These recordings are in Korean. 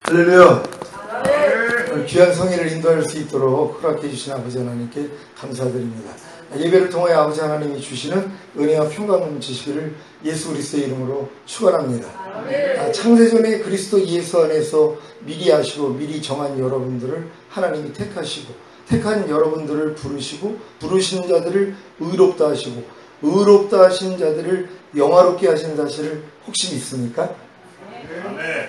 할렐루야. 귀한 성인을 인도할 수 있도록 허락해 주신 아버지 하나님께 감사드립니다. 예배를 통해 아버지 하나님이 주시는 은혜와 평강 넘치시기를 예수 그리스도의 이름으로 축원합니다. 창세전에 그리스도 예수 안에서 미리 아시고 미리 정한 여러분들을 하나님이 택하시고 택한 여러분들을 부르시고 부르신 자들을 의롭다 하시고 의롭다 하신 자들을 영화롭게 하신 사실을 혹시 믿습니까?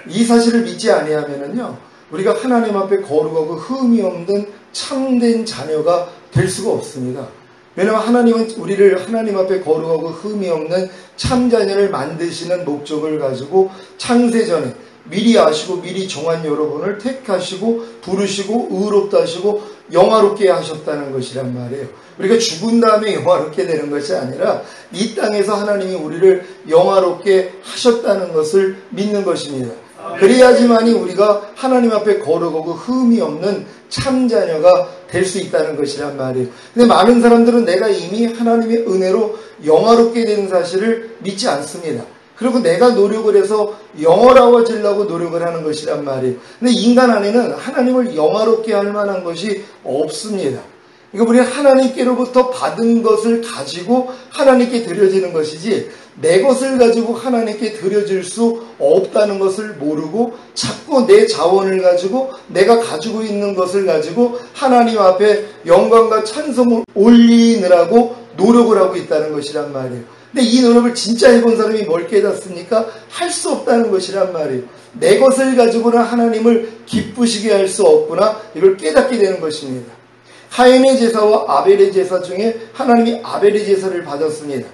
이 사실을 믿지 아니하면은요, 우리가 하나님 앞에 거룩하고 흠이 없는 참된 자녀가 될 수가 없습니다. 왜냐하면 하나님은 우리를 하나님 앞에 거룩하고 흠이 없는 참자녀를 만드시는 목적을 가지고 창세전에 미리 아시고 미리 정한 여러분을 택하시고 부르시고 의롭다 하시고 영화롭게 하셨다는 것이란 말이에요. 우리가 죽은 다음에 영화롭게 되는 것이 아니라 이 땅에서 하나님이 우리를 영화롭게 하셨다는 것을 믿는 것입니다. 그래야지만이 우리가 하나님 앞에 거룩하고 흠이 없는 참자녀가 될 수 있다는 것이란 말이에요. 근데 많은 사람들은 내가 이미 하나님의 은혜로 영화롭게 되는 사실을 믿지 않습니다. 그리고 내가 노력을 해서 영화로워지려고 노력을 하는 것이란 말이에요. 근데 인간 안에는 하나님을 영화롭게 할 만한 것이 없습니다. 그러니까 우리는 하나님께로부터 받은 것을 가지고 하나님께 드려지는 것이지 내 것을 가지고 하나님께 드려질 수 없다는 것을 모르고 자꾸 내 자원을 가지고 내가 가지고 있는 것을 가지고 하나님 앞에 영광과 찬송을 올리느라고 노력을 하고 있다는 것이란 말이에요. 근데 이 노력을 진짜 해본 사람이 뭘 깨닫습니까? 할 수 없다는 것이란 말이에요. 내 것을 가지고는 하나님을 기쁘시게 할 수 없구나, 이걸 깨닫게 되는 것입니다. 카인의 제사와 아벨의 제사 중에 하나님이 아벨의 제사를 받았습니다.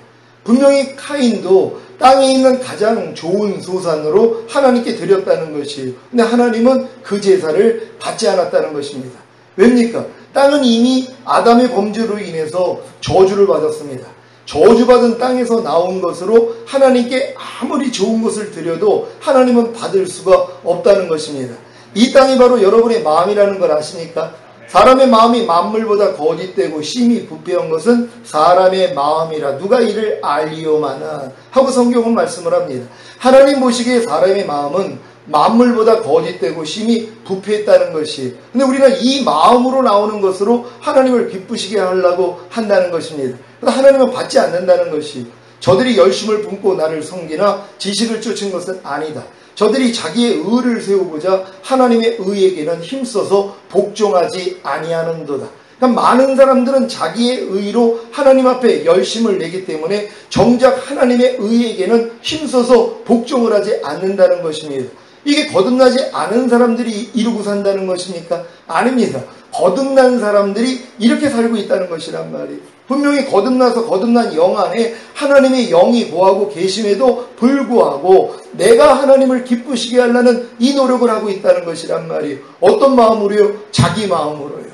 분명히 카인도 땅에 있는 가장 좋은 소산으로 하나님께 드렸다는 것이에요. 근데 하나님은 그 제사를 받지 않았다는 것입니다. 왜입니까? 땅은 이미 아담의 범죄로 인해서 저주를 받았습니다. 저주받은 땅에서 나온 것으로 하나님께 아무리 좋은 것을 드려도 하나님은 받을 수가 없다는 것입니다. 이 땅이 바로 여러분의 마음이라는 걸 아십니까? 사람의 마음이 만물보다 거짓되고 심히 부패한 것은 사람의 마음이라 누가 이를 알리오마나 하고 성경은 말씀을 합니다. 하나님 보시기에 사람의 마음은 만물보다 거짓되고 심히 부패했다는 것이, 근데 우리가 이 마음으로 나오는 것으로 하나님을 기쁘시게 하려고 한다는 것입니다. 하나님은 받지 않는다는 것이, 저들이 열심을 품고 나를 섬기나 지식을 쫓은 것은 아니다. 저들이 자기의 의를 세우고자 하나님의 의에게는 힘써서 복종하지 아니하는도다. 그러니까 많은 사람들은 자기의 의로 하나님 앞에 열심을 내기 때문에 정작 하나님의 의에게는 힘써서 복종을 하지 않는다는 것입니다. 이게 거듭나지 않은 사람들이 이루고 산다는 것입니까? 아닙니다. 거듭난 사람들이 이렇게 살고 있다는 것이란 말이에요. 분명히 거듭나서 거듭난 영 안에 하나님의 영이 거하고 계심에도 불구하고 내가 하나님을 기쁘시게 하려는 이 노력을 하고 있다는 것이란 말이에요. 어떤 마음으로요? 자기 마음으로요.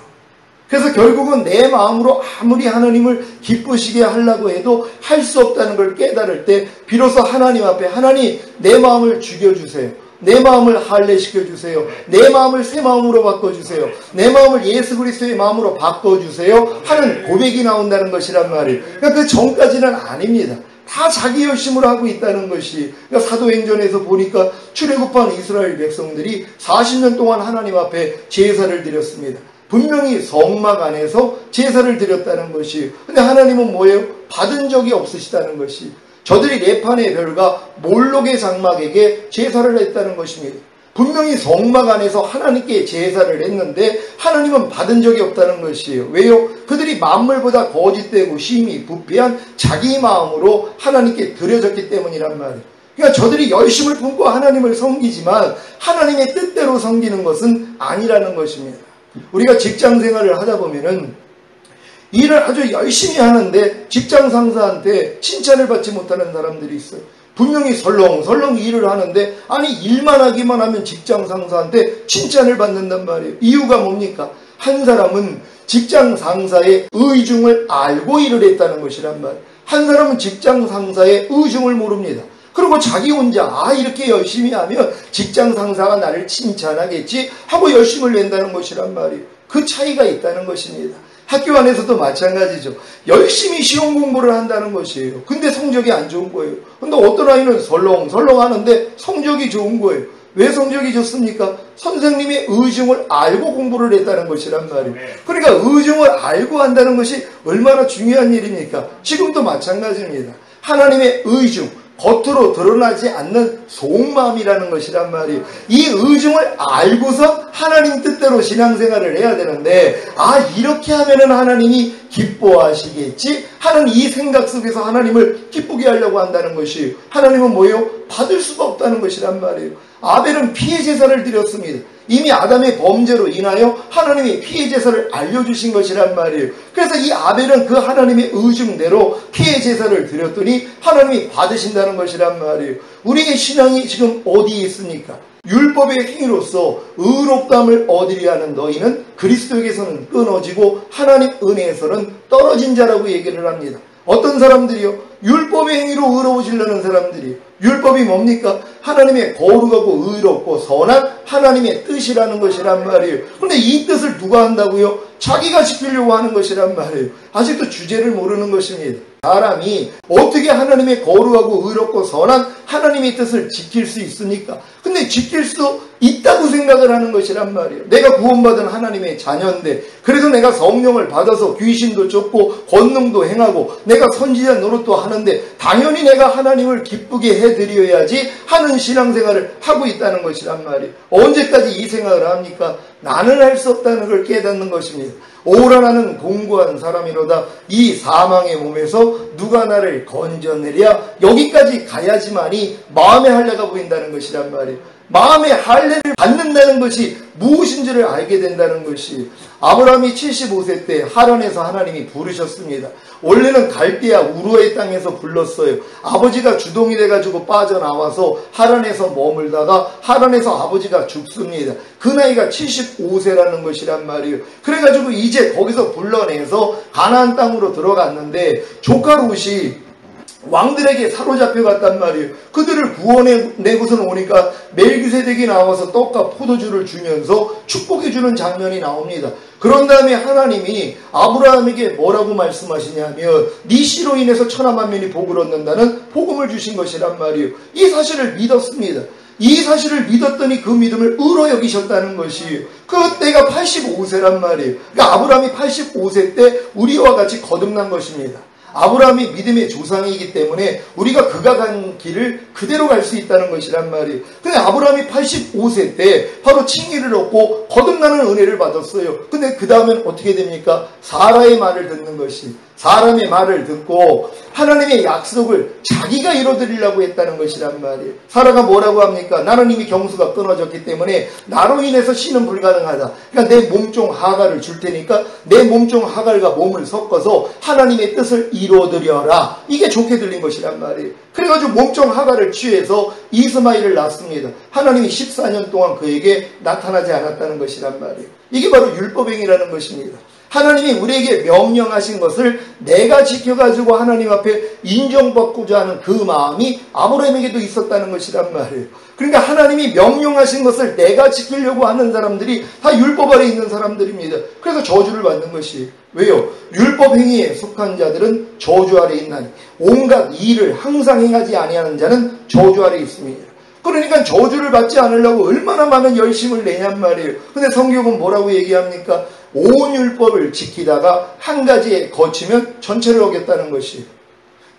그래서 결국은 내 마음으로 아무리 하나님을 기쁘시게 하려고 해도 할 수 없다는 걸 깨달을 때 비로소 하나님 앞에, 하나님 내 마음을 죽여주세요. 내 마음을 할례시켜주세요. 내 마음을 새 마음으로 바꿔주세요. 내 마음을 예수 그리스도의 마음으로 바꿔주세요 하는 고백이 나온다는 것이란 말이에요. 그러니까 그 전까지는 아닙니다. 다 자기 열심으로 하고 있다는 것이, 그러니까 사도행전에서 보니까 출애굽한 이스라엘 백성들이 40년 동안 하나님 앞에 제사를 드렸습니다. 분명히 성막 안에서 제사를 드렸다는 것이, 근데 하나님은 뭐예요? 받은 적이 없으시다는 것이, 저들이 레판의 별과 몰록의 장막에게 제사를 했다는 것입니다. 분명히 성막 안에서 하나님께 제사를 했는데 하나님은 받은 적이 없다는 것이에요. 왜요? 그들이 만물보다 거짓되고 심히 부패한 자기 마음으로 하나님께 드려졌기 때문이란 말이에요. 그러니까 저들이 열심을 품고 하나님을 섬기지만 하나님의 뜻대로 섬기는 것은 아니라는 것입니다. 우리가 직장 생활을 하다 보면은 일을 아주 열심히 하는데 직장 상사한테 칭찬을 받지 못하는 사람들이 있어요. 분명히 설렁설렁 일을 하는데, 아니 일만 하기만 하면 직장 상사한테 칭찬을 받는단 말이에요. 이유가 뭡니까? 한 사람은 직장 상사의 의중을 알고 일을 했다는 것이란 말이에요. 한 사람은 직장 상사의 의중을 모릅니다. 그리고 자기 혼자 이렇게 열심히 하면 직장 상사가 나를 칭찬하겠지 하고 열심을 낸다는 것이란 말이에요. 그 차이가 있다는 것입니다. 학교 안에서도 마찬가지죠. 열심히 시험 공부를 한다는 것이에요. 근데 성적이 안 좋은 거예요. 근데 어떤 아이는 설렁설렁 하는데 성적이 좋은 거예요. 왜 성적이 좋습니까? 선생님의 의중을 알고 공부를 했다는 것이란 말이에요. 그러니까 의중을 알고 한다는 것이 얼마나 중요한 일입니까? 지금도 마찬가지입니다. 하나님의 의중, 겉으로 드러나지 않는 속마음이라는 것이란 말이에요. 이 의중을 알고서 하나님 뜻대로 신앙생활을 해야 되는데, 이렇게 하면은 하나님이 기뻐하시겠지 하는 이 생각 속에서 하나님을 기쁘게 하려고 한다는 것이에요. 하나님은 뭐예요? 받을 수가 없다는 것이란 말이에요. 아벨은 피해 제사를 드렸습니다. 이미 아담의 범죄로 인하여 하나님이 피해 제사를 알려주신 것이란 말이에요. 그래서 이 아벨은 그 하나님의 의중대로 피해 제사를 드렸더니 하나님이 받으신다는 것이란 말이에요. 우리의 신앙이 지금 어디에 있습니까? 율법의 행위로서 의롭다함을 얻으려 하는 너희는 그리스도에게서는 끊어지고 하나님 은혜에서는 떨어진 자라고 얘기를 합니다. 어떤 사람들이요? 율법의 행위로 의로워지려는 사람들이. 율법이 뭡니까? 하나님의 거룩하고 의롭고 선한 하나님의 뜻이라는 것이란 말이에요. 그런데 이 뜻을 누가 한다고요? 자기가 지키려고 하는 것이란 말이에요. 아직도 주제를 모르는 것입니다. 사람이 어떻게 하나님의 거룩하고 의롭고 선한 하나님의 뜻을 지킬 수 있습니까? 근데 지킬 수 있다고 생각을 하는 것이란 말이에요. 내가 구원받은 하나님의 자녀인데, 그래서 내가 성령을 받아서 귀신도 쫓고 권능도 행하고 내가 선지자 노릇도 하는데 당연히 내가 하나님을 기쁘게 해드려야지 하는 신앙생활을 하고 있다는 것이란 말이에요. 언제까지 이 생각을 합니까? 나는 할 수 없다는 걸 깨닫는 것입니다. 오라 나는 공고한 사람이로다. 이 사망의 몸에서 누가 나를 건져내랴. 여기까지 가야지만이 마음의 할례가 보인다는 것이란 말이에요. 마음의 할례를 받는다는 것이 무엇인지를 알게 된다는 것이, 아브라함이 75세 때 하란에서 하나님이 부르셨습니다. 원래는 갈대아 우르의 땅에서 불렀어요. 아버지가 주동이 돼가지고 빠져나와서 하란에서 머물다가 하란에서 아버지가 죽습니다. 그 나이가 75세라는 것이란 말이에요. 그래가지고 이제 거기서 불러내서 가나안 땅으로 들어갔는데 조카 롯이 왕들에게 사로잡혀 갔단 말이에요. 그들을 구원해내고서는 오니까 멜기세덱이 나와서 떡과 포도주를 주면서 축복해주는 장면이 나옵니다. 그런 다음에 하나님이 아브라함에게 뭐라고 말씀하시냐면 네 씨로 인해서 천하만민이 복을 얻는다는 복음을 주신 것이란 말이에요. 이 사실을 믿었습니다. 이 사실을 믿었더니 그 믿음을 의로 여기셨다는 것이에요. 그때가 85세란 말이에요. 그러니까 아브라함이 85세 때 우리와 같이 거듭난 것입니다. 아브라함이 믿음의 조상이기 때문에 우리가 그가 간 길을 그대로 갈 수 있다는 것이란 말이에요. 근데 아브라함이 85세 때 바로 칭의를 얻고 거듭나는 은혜를 받았어요. 근데 그 다음엔 어떻게 됩니까? 사라의 말을 듣는 것이, 사람의 말을 듣고 하나님의 약속을 자기가 이뤄드리려고 했다는 것이란 말이에요. 사라가 뭐라고 합니까? 나는 이미 경수가 끊어졌기 때문에 나로 인해서 신은 불가능하다. 그러니까 내 몸종 하갈을 줄 테니까 내 몸종 하갈과 몸을 섞어서 하나님의 뜻을 이뤄드려라. 이게 좋게 들린 것이란 말이에요. 그래가지고 몸종 하갈을 취해서 이스마엘을 낳습니다. 하나님이 14년 동안 그에게 나타나지 않았다는 것이란 말이에요. 이게 바로 율법행위라는 것입니다. 하나님이 우리에게 명령하신 것을 내가 지켜가지고 하나님 앞에 인정받고자 하는 그 마음이 아브라함에게도 있었다는 것이란 말이에요. 그러니까 하나님이 명령하신 것을 내가 지키려고 하는 사람들이 다 율법 아래 있는 사람들입니다. 그래서 저주를 받는 것이에요. 왜요? 율법 행위에 속한 자들은 저주 아래 있나니 온갖 일을 항상 행하지 아니하는 자는 저주 아래 있습니다. 그러니까 저주를 받지 않으려고 얼마나 많은 열심을 내냔 말이에요. 근데 성경은 뭐라고 얘기합니까? 온 율법을 지키다가 한 가지에 거치면 전체를 어겼다는 것이에요.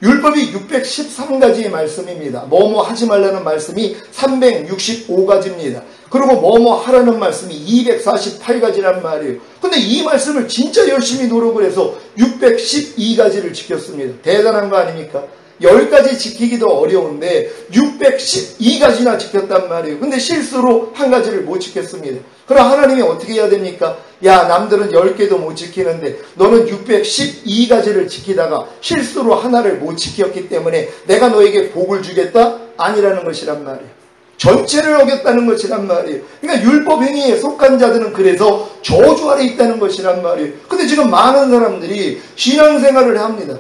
율법이 613가지의 말씀입니다. 뭐뭐 하지 말라는 말씀이 365가지입니다. 그리고 뭐뭐 하라는 말씀이 248가지란 말이에요. 근데 이 말씀을 진짜 열심히 노력을 해서 612가지를 지켰습니다. 대단한 거 아닙니까? 10가지 지키기도 어려운데 612가지나 지켰단 말이에요. 근데 실수로 한 가지를 못 지켰습니다. 그럼 하나님이 어떻게 해야 됩니까? 야, 남들은 10개도 못 지키는데 너는 612가지를 지키다가 실수로 하나를 못 지켰기 때문에 내가 너에게 복을 주겠다? 아니라는 것이란 말이에요. 전체를 어겼다는 것이란 말이에요. 그러니까 율법 행위에 속한 자들은 그래서 저주 아래 있다는 것이란 말이에요. 근데 지금 많은 사람들이 신앙생활을 합니다.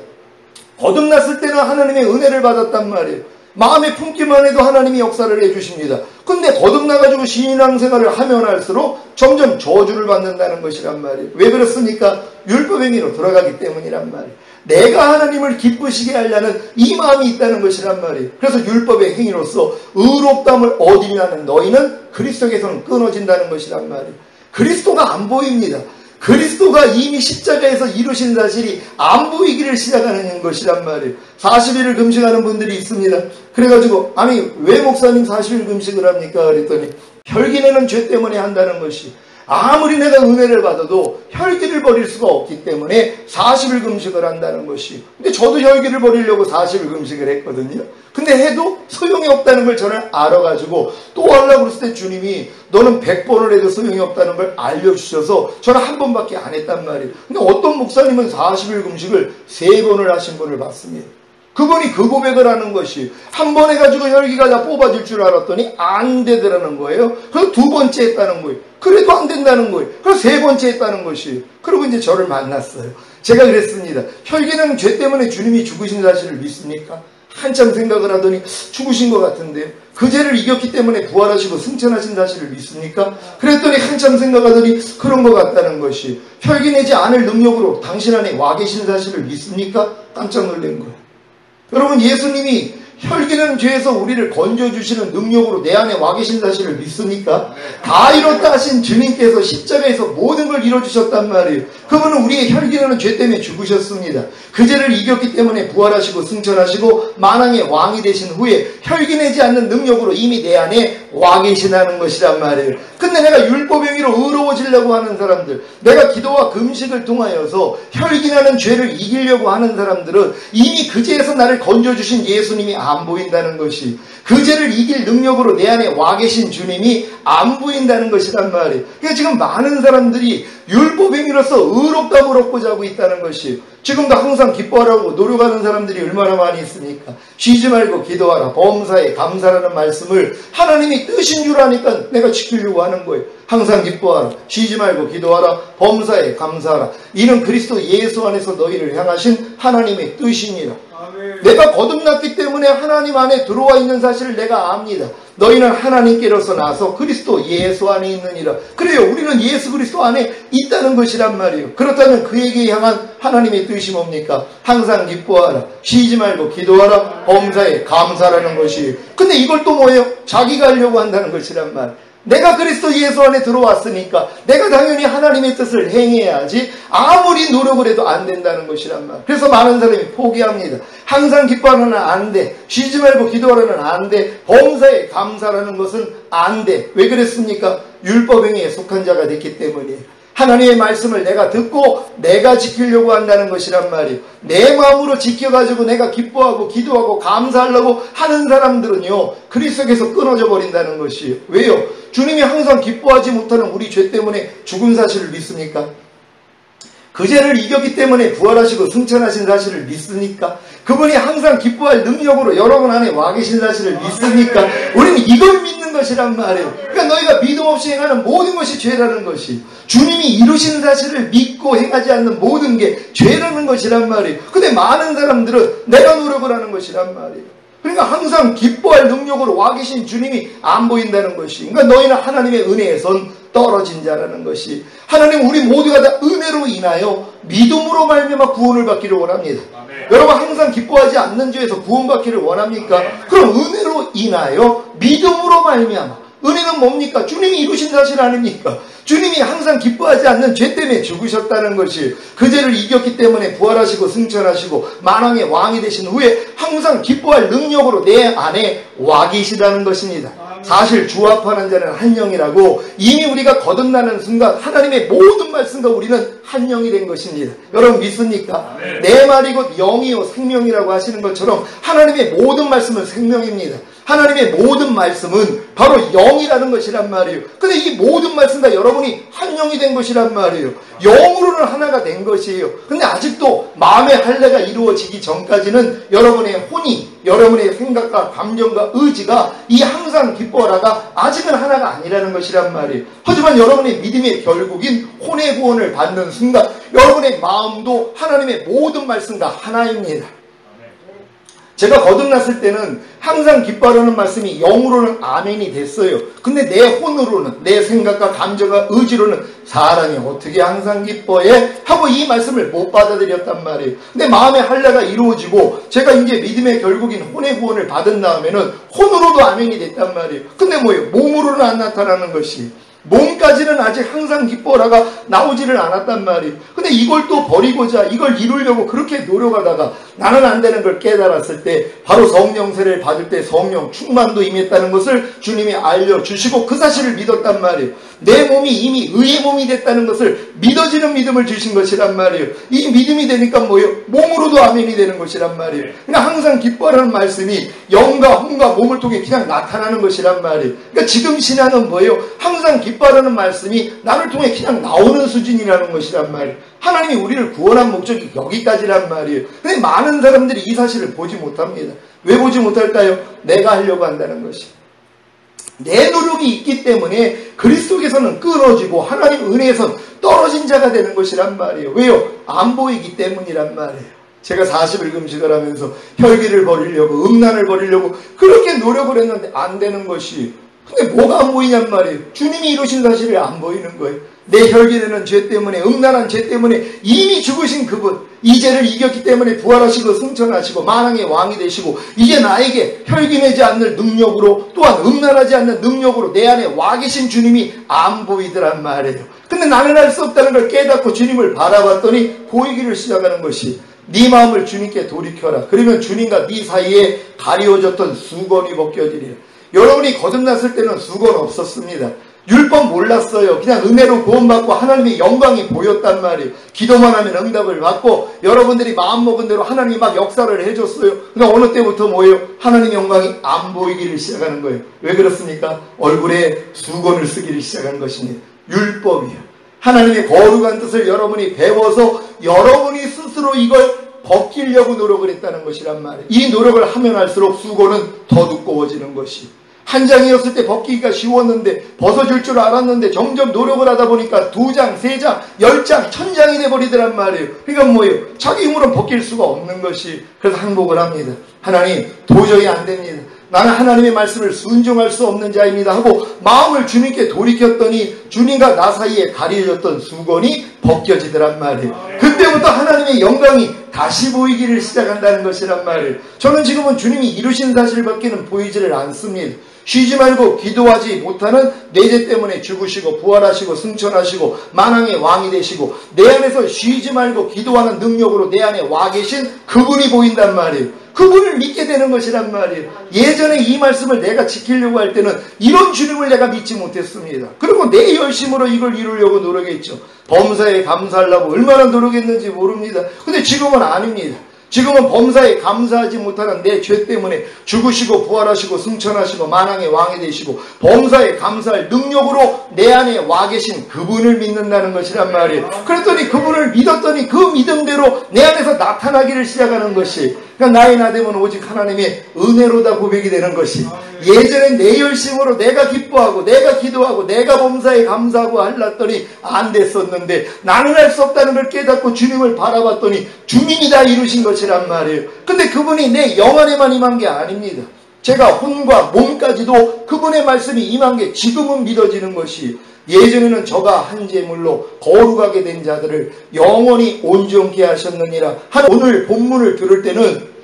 거듭났을 때는 하나님의 은혜를 받았단 말이에요. 마음에 품기만 해도 하나님이 역사를 해주십니다. 근데 거듭나가지고 신앙생활을 하면 할수록 점점 저주를 받는다는 것이란 말이에요. 왜 그렇습니까? 율법행위로 돌아가기 때문이란 말이에요. 내가 하나님을 기쁘시게 하려는 이 마음이 있다는 것이란 말이에요. 그래서 율법의 행위로서 의롭다함을 얻으려는 너희는 그리스도에서는 끊어진다는 것이란 말이에요. 그리스도가 안 보입니다. 그리스도가 이미 십자가에서 이루신 사실이 안 보이기를 시작하는 것이란 말이에요. 40일을 금식하는 분들이 있습니다. 그래가지고 아니 왜 목사님 40일 금식을 합니까? 그랬더니 혈기내는 죄 때문에 한다는 것이, 아무리 내가 은혜를 받아도 혈기를 버릴 수가 없기 때문에 40일 금식을 한다는 것이. 근데 저도 혈기를 버리려고 40일 금식을 했거든요. 근데 해도 소용이 없다는 걸 저는 알아가지고 또 하려고 그랬을 때 주님이 너는 100번을 해도 소용이 없다는 걸 알려주셔서 저는 한 번밖에 안 했단 말이에요. 근데 어떤 목사님은 40일 금식을 3번을 하신 분을 봤습니다. 그분이 그 고백을 하는 것이, 한 번 해가지고 혈기가 다 뽑아질 줄 알았더니 안 되더라는 거예요. 그래서 2번째 했다는 거예요. 그래도 안 된다는 거예요. 그래서 3번째 했다는 것이. 그리고 이제 저를 만났어요. 제가 그랬습니다. 혈기는 죄 때문에 주님이 죽으신 사실을 믿습니까? 한참 생각을 하더니 죽으신 것 같은데요. 그 죄를 이겼기 때문에 부활하시고 승천하신 사실을 믿습니까? 그랬더니 한참 생각하더니 그런 것 같다는 것이. 혈기 내지 않을 능력으로 당신 안에 와 계신 사실을 믿습니까? 깜짝 놀란 거예요. 여러분, 예수님이 혈기는 죄에서 우리를 건져주시는 능력으로 내 안에 와 계신 사실을 믿습니까? 다 이뤘다 하신 주님께서 십자가에서 모든 걸 이뤄주셨단 말이에요. 그분은 우리의 혈기는 죄 때문에 죽으셨습니다. 그 죄를 이겼기 때문에 부활하시고 승천하시고 만왕의 왕이 되신 후에 혈기내지 않는 능력으로 이미 내 안에 와 계시다는 것이란 말이에요. 근데 내가 율법 행위로 의로워지려고 하는 사람들, 내가 기도와 금식을 통하여서 혈기나는 죄를 이기려고 하는 사람들은 이미 그 죄에서 나를 건져주신 예수님이 안 보인다는 것이, 그 죄를 이길 능력으로 내 안에 와 계신 주님이 안 보인다는 것이란 말이에요. 그러니까 지금 많은 사람들이 율법 행위로서 의롭다함을 얻고자 하고 있다는 것이, 지금도 항상 기뻐하라고 노력하는 사람들이 얼마나 많이 있습니까? 쉬지 말고 기도하라, 범사에 감사라는 말씀을 하나님이 뜻인 줄 아니까 내가 지키려고 하는 거예요. 항상 기뻐하라, 쉬지 말고 기도하라, 범사에 감사하라. 이는 그리스도 예수 안에서 너희를 향하신 하나님의 뜻이니라. 내가 거듭났기 때문에 하나님 안에 들어와 있는 사실을 내가 압니다. 너희는 하나님께로서 나서 그리스도 예수 안에 있느니라. 그래요, 우리는 예수 그리스도 안에 있다는 것이란 말이에요. 그렇다면 그에게 향한 하나님의 뜻이 뭡니까? 항상 기뻐하라, 쉬지 말고 기도하라, 범사에 감사라는 것이에요. 근데 이걸 또 뭐예요? 자기가 하려고 한다는 것이란 말. 내가 그리스도 예수 안에 들어왔으니까 내가 당연히 하나님의 뜻을 행해야지, 아무리 노력을 해도 안 된다는 것이란 말. 그래서 많은 사람이 포기합니다. 항상 기뻐하라는 안 돼, 쉬지 말고 기도하라는 안 돼, 범사에 감사라는 것은 안 돼. 왜 그랬습니까? 율법행위에 속한 자가 됐기 때문이에요. 하나님의 말씀을 내가 듣고 내가 지키려고 한다는 것이란 말이에요. 내 마음으로 지켜가지고 내가 기뻐하고 기도하고 감사하려고 하는 사람들은요, 그리스도에서 끊어져 버린다는 것이에요. 왜요? 주님이 항상 기뻐하지 못하는 우리 죄 때문에 죽은 사실을 믿습니까? 그 죄를 이겼기 때문에 부활하시고 승천하신 사실을 믿습니까? 그분이 항상 기뻐할 능력으로 여러분 안에 와 계신 사실을 믿습니까? 우리는 이걸 믿는 것이란 말이에요. 그러니까 너희가 믿음 없이 행하는 모든 것이 죄라는 것이, 주님이 이루신 사실을 믿고 행하지 않는 모든 게 죄라는 것이란 말이에요. 근데 많은 사람들은 내가 노력을 하는 것이란 말이에요. 그러니까 항상 기뻐할 능력으로 와 계신 주님이 안 보인다는 것이, 그러니까 너희는 하나님의 은혜에선 떨어진 자라는 것이, 하나님 우리 모두가 다 은혜로 인하여 믿음으로 말미암아 구원을 받기를 원합니다. 아멘. 여러분 항상 기뻐하지 않는 죄에서 구원받기를 원합니까? 아멘. 그럼 은혜로 인하여 믿음으로 말미암아, 은혜는 뭡니까? 주님이 이루신 사실 아닙니까? 주님이 항상 기뻐하지 않는 죄 때문에 죽으셨다는 것이, 그 죄를 이겼기 때문에 부활하시고 승천하시고 만왕의 왕이 되신 후에 항상 기뻐할 능력으로 내 안에 와 계시다는 것입니다. 사실 주합하는 자는 한 영이라고, 이미 우리가 거듭나는 순간 하나님의 모든 말씀과 우리는 한 영이 된 것입니다. 여러분 믿습니까? 네. 내 말이 곧 영이요 생명이라고 하시는 것처럼 하나님의 모든 말씀은 생명입니다. 하나님의 모든 말씀은 바로 영이라는 것이란 말이에요. 근데 이 모든 말씀과 여러분이 한 영이 된 것이란 말이에요. 영으로는 하나가 된 것이에요. 근데 아직도 마음의 할례가 이루어지기 전까지는 여러분의 혼이, 여러분의 생각과 감정과 의지가 이 항상 기뻐하라가 아직은 하나가 아니라는 것이란 말이에요. 하지만 여러분의 믿음의 결국인 혼의 구원을 받는 순간 여러분의 마음도 하나님의 모든 말씀과 하나입니다. 제가 거듭났을 때는 항상 기뻐하라는 말씀이 영으로는 아멘이 됐어요. 근데 내 혼으로는, 내 생각과 감정과 의지로는 사람이 어떻게 항상 기뻐해? 하고 이 말씀을 못 받아들였단 말이에요. 근데 마음의 할례가 이루어지고 제가 이제 믿음의 결국인 혼의 구원을 받은 다음에는 혼으로도 아멘이 됐단 말이에요. 근데 뭐예요? 몸으로는 안 나타나는 것이. 몸까지는 아직 항상 기뻐라가 나오지를 않았단 말이에요. 근데 이걸 또 버리고자 이걸 이루려고 그렇게 노력하다가 나는 안 되는 걸 깨달았을 때 바로 성령 세례를 받을 때 성령 충만도 임했다는 것을 주님이 알려주시고 그 사실을 믿었단 말이에요. 내 몸이 이미 의의 몸이 됐다는 것을 믿어지는 믿음을 주신 것이란 말이에요. 이 믿음이 되니까 뭐예요? 몸으로도 아멘이 되는 것이란 말이에요. 그러니까 항상 기뻐하라는 말씀이 영과 혼과 몸을 통해 그냥 나타나는 것이란 말이에요. 그러니까 지금 신앙은 뭐예요? 항상 기뻐하라는 말씀이 나를 통해 그냥 나오는 수준이라는 것이란 말이에요. 하나님이 우리를 구원한 목적이 여기까지란 말이에요. 근데 많은 사람들이 이 사실을 보지 못합니다. 왜 보지 못할까요? 내가 하려고 한다는 것이. 내 노력이 있기 때문에 그리스도께서는 끊어지고 하나님 은혜에서 떨어진 자가 되는 것이란 말이에요. 왜요? 안 보이기 때문이란 말이에요. 제가 40일 금식을 하면서 혈기를 버리려고 음란을 버리려고 그렇게 노력을 했는데 안 되는 것이. 근데 뭐가 안 보이냔 말이에요. 주님이 이루신 사실이 안 보이는 거예요. 내 혈기되는 죄 때문에 음란한 죄 때문에 이미 죽으신 그분 이 죄를 이겼기 때문에 부활하시고 승천하시고 만왕의 왕이 되시고 이제 나에게 혈기내지 않는 능력으로 또한 음란하지 않는 능력으로 내 안에 와 계신 주님이 안 보이더란 말이에요. 근데 나는 할 수 없다는 걸 깨닫고 주님을 바라봤더니 보이기를 시작하는 것이 네 마음을 주님께 돌이켜라. 그러면 주님과 네 사이에 가리워졌던 수건이 벗겨지리라. 여러분이 거듭났을 때는 수건 없었습니다. 율법 몰랐어요. 그냥 은혜로 구원받고 하나님의 영광이 보였단 말이에요. 기도만 하면 응답을 받고 여러분들이 마음먹은 대로 하나님이 막 역사를 해줬어요. 근데 어느 때부터 뭐예요? 하나님의 영광이 안 보이기를 시작하는 거예요. 왜 그렇습니까? 얼굴에 수건을 쓰기를 시작한 것입니다. 율법이요. 하나님의 거룩한 뜻을 여러분이 배워서 여러분이 스스로 이걸 벗기려고 노력을 했다는 것이란 말이에요. 이 노력을 하면 할수록 수건은 더 두꺼워지는 것이. 한 장이었을 때 벗기기가 쉬웠는데 벗어질 줄 알았는데 점점 노력을 하다 보니까 2장, 3장, 10장, 1000장이 돼버리더란 말이에요. 그러니까 뭐예요? 자기 힘으로는 벗길 수가 없는 것이. 그래서 항복을 합니다. 하나님 도저히 안 됩니다. 나는 하나님의 말씀을 순종할 수 없는 자입니다 하고 마음을 주님께 돌이켰더니 주님과 나 사이에 가려졌던 수건이 벗겨지더란 말이에요. 그때부터 하나님의 영광이 다시 보이기를 시작한다는 것이란 말이에요. 저는 지금은 주님이 이루신 사실밖에는 보이지를 않습니다. 쉬지 말고 기도하지 못하는 내 죄 때문에 죽으시고 부활하시고 승천하시고 만왕의 왕이 되시고 내 안에서 쉬지 말고 기도하는 능력으로 내 안에 와 계신 그분이 보인단 말이에요. 그분을 믿게 되는 것이란 말이에요. 예전에 이 말씀을 내가 지키려고 할 때는 이런 주님을 내가 믿지 못했습니다. 그리고 내 열심으로 이걸 이루려고 노력했죠. 범사에 감사하려고 얼마나 노력했는지 모릅니다. 근데 지금은 아닙니다. 지금은 범사에 감사하지 못하는 내 죄 때문에 죽으시고 부활하시고 승천하시고 만왕의 왕이 되시고 범사에 감사할 능력으로 내 안에 와 계신 그분을 믿는다는 것이란 말이에요. 그랬더니 그분을 믿었더니 그 믿음대로 내 안에서 나타나기를 시작하는 것이, 그러니까 나의 나됨은 오직 하나님의 은혜로다 고백이 되는 것이, 예전엔 내 열심으로 내가 기뻐하고 내가 기도하고 내가 범사에 감사하고 하려더니 안 됐었는데 나는 할 수 없다는 걸 깨닫고 주님을 바라봤더니 주님이 다 이루신 것이란 말이에요. 근데 그분이 내 영 안에만 임한 게 아닙니다. 제가 혼과 몸까지도 그분의 말씀이 임한 게 지금은 믿어지는 것이, 예전에는 저가 한 제물로 거룩하게 된 자들을 영원히 온전케 하셨느니라. 오늘 본문을 들을 때는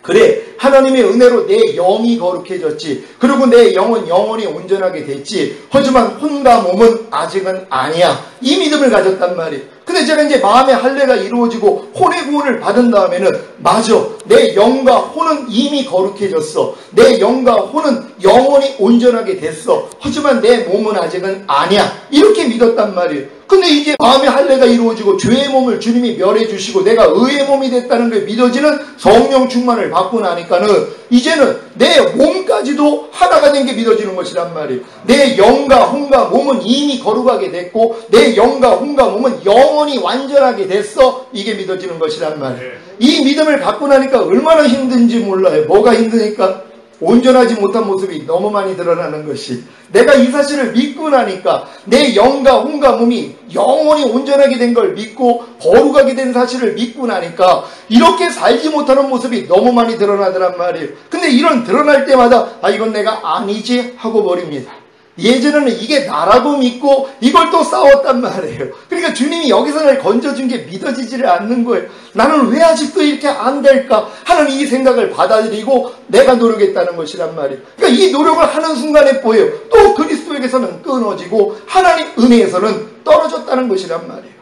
그래, 하나님의 은혜로 내 영이 거룩해졌지, 그리고 내 영은 영원히 온전하게 됐지, 하지만 혼과 몸은 아직은 아니야, 이 믿음을 가졌단 말이에요. 근데 제가 이제 마음의 할례가 이루어지고 혼의 구원을 받은 다음에는 맞아, 내 영과 혼은 이미 거룩해졌어, 내 영과 혼은 영원히 온전하게 됐어, 하지만 내 몸은 아직은 아니야, 이렇게 믿었단 말이에요. 근데 이제 마음의 할례가 이루어지고 죄의 몸을 주님이 멸해 주시고 내가 의의 몸이 됐다는 게 믿어지는 성령 충만을 받고 나니까는 이제는 내 몸까지도 하나가 된 게 믿어지는 것이란 말이에요. 내 영과 혼과 몸은 이미 거룩하게 됐고 내 영과 혼과 몸은 영원히 완전하게 됐어, 이게 믿어지는 것이란 말이에요. 이 믿음을 갖고 나니까 얼마나 힘든지 몰라요. 뭐가 힘드니까? 온전하지 못한 모습이 너무 많이 드러나는 것이, 내가 이 사실을 믿고 나니까 내 영과 혼과 몸이 영원히 온전하게 된 걸 믿고 거룩하게 된 사실을 믿고 나니까 이렇게 살지 못하는 모습이 너무 많이 드러나더란 말이에요. 근데 이런 드러날 때마다 이건 내가 아니지 하고 버립니다. 예전에는 이게 나라고 믿고 이걸 또 싸웠단 말이에요. 그러니까 주님이 여기서 날 건져준 게 믿어지지를 않는 거예요. 나는 왜 아직도 이렇게 안 될까 하는 이 생각을 받아들이고 내가 노력했다는 것이란 말이에요. 그러니까 이 노력을 하는 순간에 보여요. 또 그리스도에게서는 끊어지고 하나님 은혜에서는 떨어졌다는 것이란 말이에요.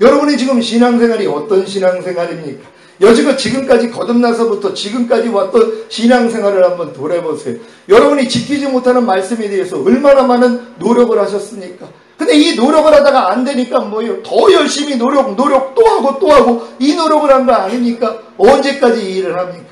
여러분이 지금 신앙생활이 어떤 신앙생활입니까? 여지껏 지금까지 거듭나서부터 지금까지 왔던 신앙생활을 한번 돌아보세요. 여러분이 지키지 못하는 말씀에 대해서 얼마나 많은 노력을 하셨습니까? 근데 이 노력을 하다가 안 되니까 뭐예요? 더 열심히 노력 또 하고 이 노력을 한 거 아닙니까? 언제까지 이 일을 합니까?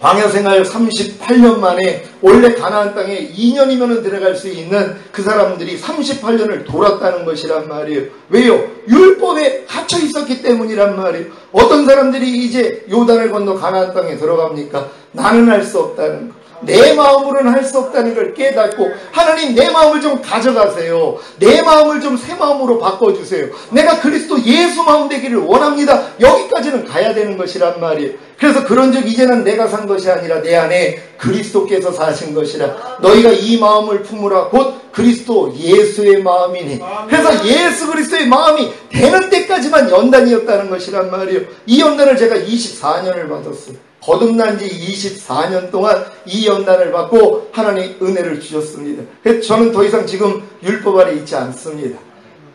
광야생활 38년 만에 원래 가나안 땅에 2년이면 들어갈 수 있는 그 사람들이 38년을 돌았다는 것이란 말이에요. 왜요? 율법에 갇혀 있었기 때문이란 말이에요. 어떤 사람들이 이제 요단을 건너 가나안 땅에 들어갑니까? 나는 할 수 없다는 거. 내 마음으로는 할 수 없다는 걸 깨닫고, 하나님 내 마음을 좀 가져가세요. 내 마음을 좀 새 마음으로 바꿔주세요. 내가 그리스도 예수 마음 되기를 원합니다. 여기까지는 가야 되는 것이란 말이에요. 그래서 그런즉 이제는 내가 산 것이 아니라 내 안에 그리스도께서 사신 것이라. 너희가 이 마음을 품으라. 곧 그리스도 예수의 마음이니. 그래서 예수 그리스도의 마음이 되는 때까지만 연단이었다는 것이란 말이에요. 이 연단을 제가 24년을 받았어요. 거듭난 지 24년 동안 이 연단을 받고 하나님 은혜를 주셨습니다. 그래서 저는 더 이상 지금 율법 아래 있지 않습니다.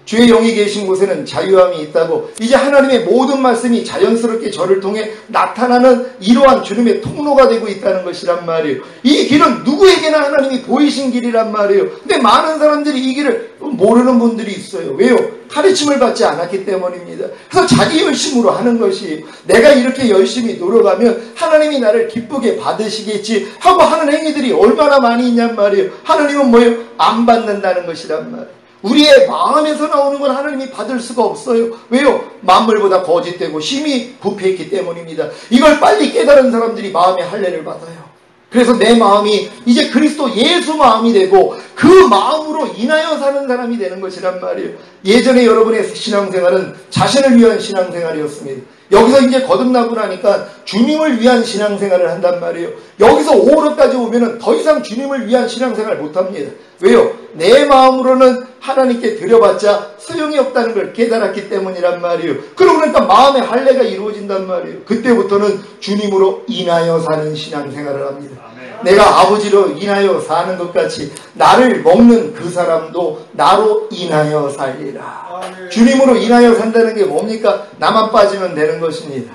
주의 영이 계신 곳에는 자유함이 있다고, 이제 하나님의 모든 말씀이 자연스럽게 저를 통해 나타나는 이러한 주님의 통로가 되고 있다는 것이란 말이에요. 이 길은 누구에게나 하나님이 보이신 길이란 말이에요. 근데 많은 사람들이 이 길을 모르는 분들이 있어요. 왜요? 가르침을 받지 않았기 때문입니다. 그래서 자기 열심으로 하는 것이, 내가 이렇게 열심히 노력하면 하나님이 나를 기쁘게 받으시겠지 하고 하는 행위들이 얼마나 많이 있냔 말이에요. 하나님은 뭐예요? 안 받는다는 것이란 말이에요. 우리의 마음에서 나오는 건 하나님이 받을 수가 없어요. 왜요? 만물보다 거짓되고 심히 부패했기 때문입니다. 이걸 빨리 깨달은 사람들이 마음의 할례를 받아요. 그래서 내 마음이 이제 그리스도 예수 마음이 되고 그 마음으로 인하여 사는 사람이 되는 것이란 말이에요. 예전에 여러분의 신앙생활은 자신을 위한 신앙생활이었습니다. 여기서 이제 거듭나고 나니까 주님을 위한 신앙생활을 한단 말이에요. 여기서 5월까지 오면은 더 이상 주님을 위한 신앙생활을 못합니다. 왜요? 내 마음으로는 하나님께 드려봤자 소용이 없다는 걸 깨달았기 때문이란 말이에요. 그러고 그러니까 마음의 할례가 이루어진단 말이에요. 그때부터는 주님으로 인하여 사는 신앙생활을 합니다. 내가 아버지로 인하여 사는 것 같이 나를 먹는 그 사람도 나로 인하여 살리라. 주님으로 인하여 산다는 게 뭡니까? 나만 빠지면 되는 것입니다.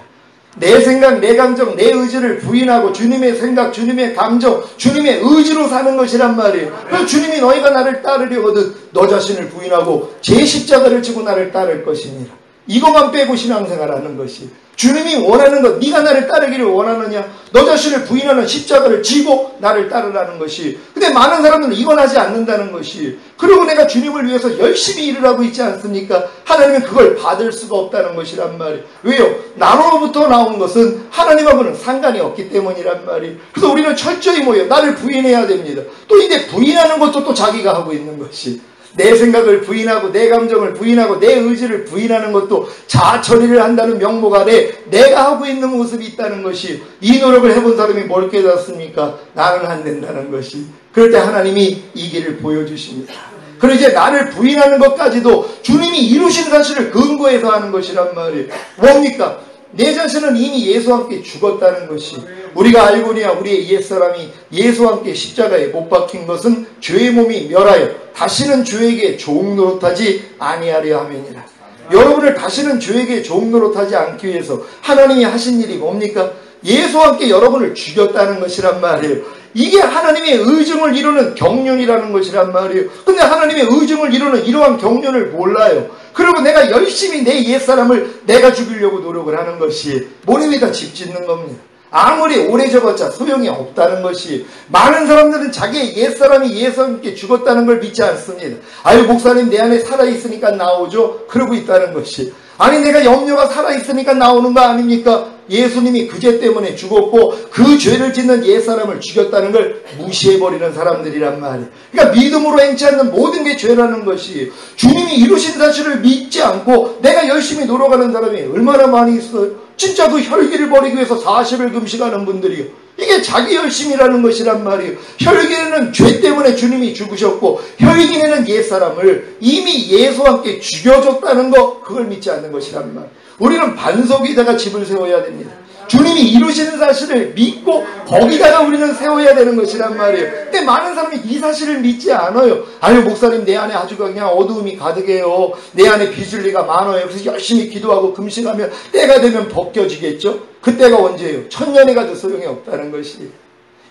내 생각, 내 감정, 내 의지를 부인하고 주님의 생각, 주님의 감정, 주님의 의지로 사는 것이란 말이에요. 그래서 주님이 너희가 나를 따르려거든 너 자신을 부인하고 제 십자가를 지고 나를 따를 것이니라. 이것만 빼고 신앙생활하는 것이, 주님이 원하는 것, 네가 나를 따르기를 원하느냐? 너 자신을 부인하는 십자가를 지고 나를 따르라는 것이. 근데 많은 사람들은 이건 하지 않는다는 것이. 그리고 내가 주님을 위해서 열심히 일을 하고 있지 않습니까? 하나님은 그걸 받을 수가 없다는 것이란 말이에요. 왜요? 나로부터 나온 것은 하나님하고는 상관이 없기 때문이란 말이에요. 그래서 우리는 철저히 뭐예요? 나를 부인해야 됩니다. 또 이제 부인하는 것도 또 자기가 하고 있는 것이. 내 생각을 부인하고 내 감정을 부인하고 내 의지를 부인하는 것도 자처리를 한다는 명목 아래 내가 하고 있는 모습이 있다는 것이. 이 노력을 해본 사람이 뭘 깨닫습니까? 나는 안 된다는 것이. 그럴 때 하나님이 이 길을 보여주십니다. 그리고 이제 나를 부인하는 것까지도 주님이 이루신 사실을 근거해서 하는 것이란 말이에요. 뭡니까? 내 자신은 이미 예수와 함께 죽었다는 것이. 우리가 알고니와 우리의 옛사람이 예수와 함께 십자가에 못 박힌 것은 죄의 몸이 멸하여 다시는 죄에게 종 노릇하지 아니하려 함이니라. 여러분을 다시는 죄에게 종 노릇하지 않기 위해서 하나님이 하신 일이 뭡니까? 예수와 함께 여러분을 죽였다는 것이란 말이에요. 이게 하나님의 의중을 이루는 경륜이라는 것이란 말이에요. 근데 하나님의 의중을 이루는 이러한 경륜을 몰라요. 그리고 내가 열심히 내 옛사람을 내가 죽이려고 노력을 하는 것이 모름에다 집 짓는 겁니다. 아무리 오래 적었자 소용이 없다는 것이. 많은 사람들은 자기의 옛사람이 예수와 함께 죽었다는 걸 믿지 않습니다. 아유 목사님 내 안에 살아있으니까 나오죠. 그러고 있다는 것이. 아니 내가 염려가 살아있으니까 나오는 거 아닙니까? 예수님이 그 죄 때문에 죽었고 그 죄를 짓는 옛사람을 죽였다는 걸 무시해버리는 사람들이란 말이에요. 그러니까 믿음으로 행치 않는 모든 게 죄라는 것이, 주님이 이루신 사실을 믿지 않고 내가 열심히 노력하는 사람이 얼마나 많이 있어요. 진짜 그 혈기를 버리기 위해서 40일 금식하는 분들이요, 이게 자기 열심이라는 것이란 말이에요. 혈기는 죄 때문에 주님이 죽으셨고 혈기는 옛사람을 이미 예수와 함께 죽여줬다는 거, 그걸 믿지 않는 것이란 말이에요. 우리는 반석 위에다가 집을 세워야 됩니다. 주님이 이루시는 사실을 믿고 거기다가 우리는 세워야 되는 것이란 말이에요. 근데 많은 사람이 이 사실을 믿지 않아요. 아유 목사님, 내 안에 아주 그냥 어두움이 가득해요. 내 안에 비줄리가 많아요. 그래서 열심히 기도하고 금식하면 때가 되면 벗겨지겠죠. 그때가 언제예요? 천년에 가도 소용이 없다는 것이.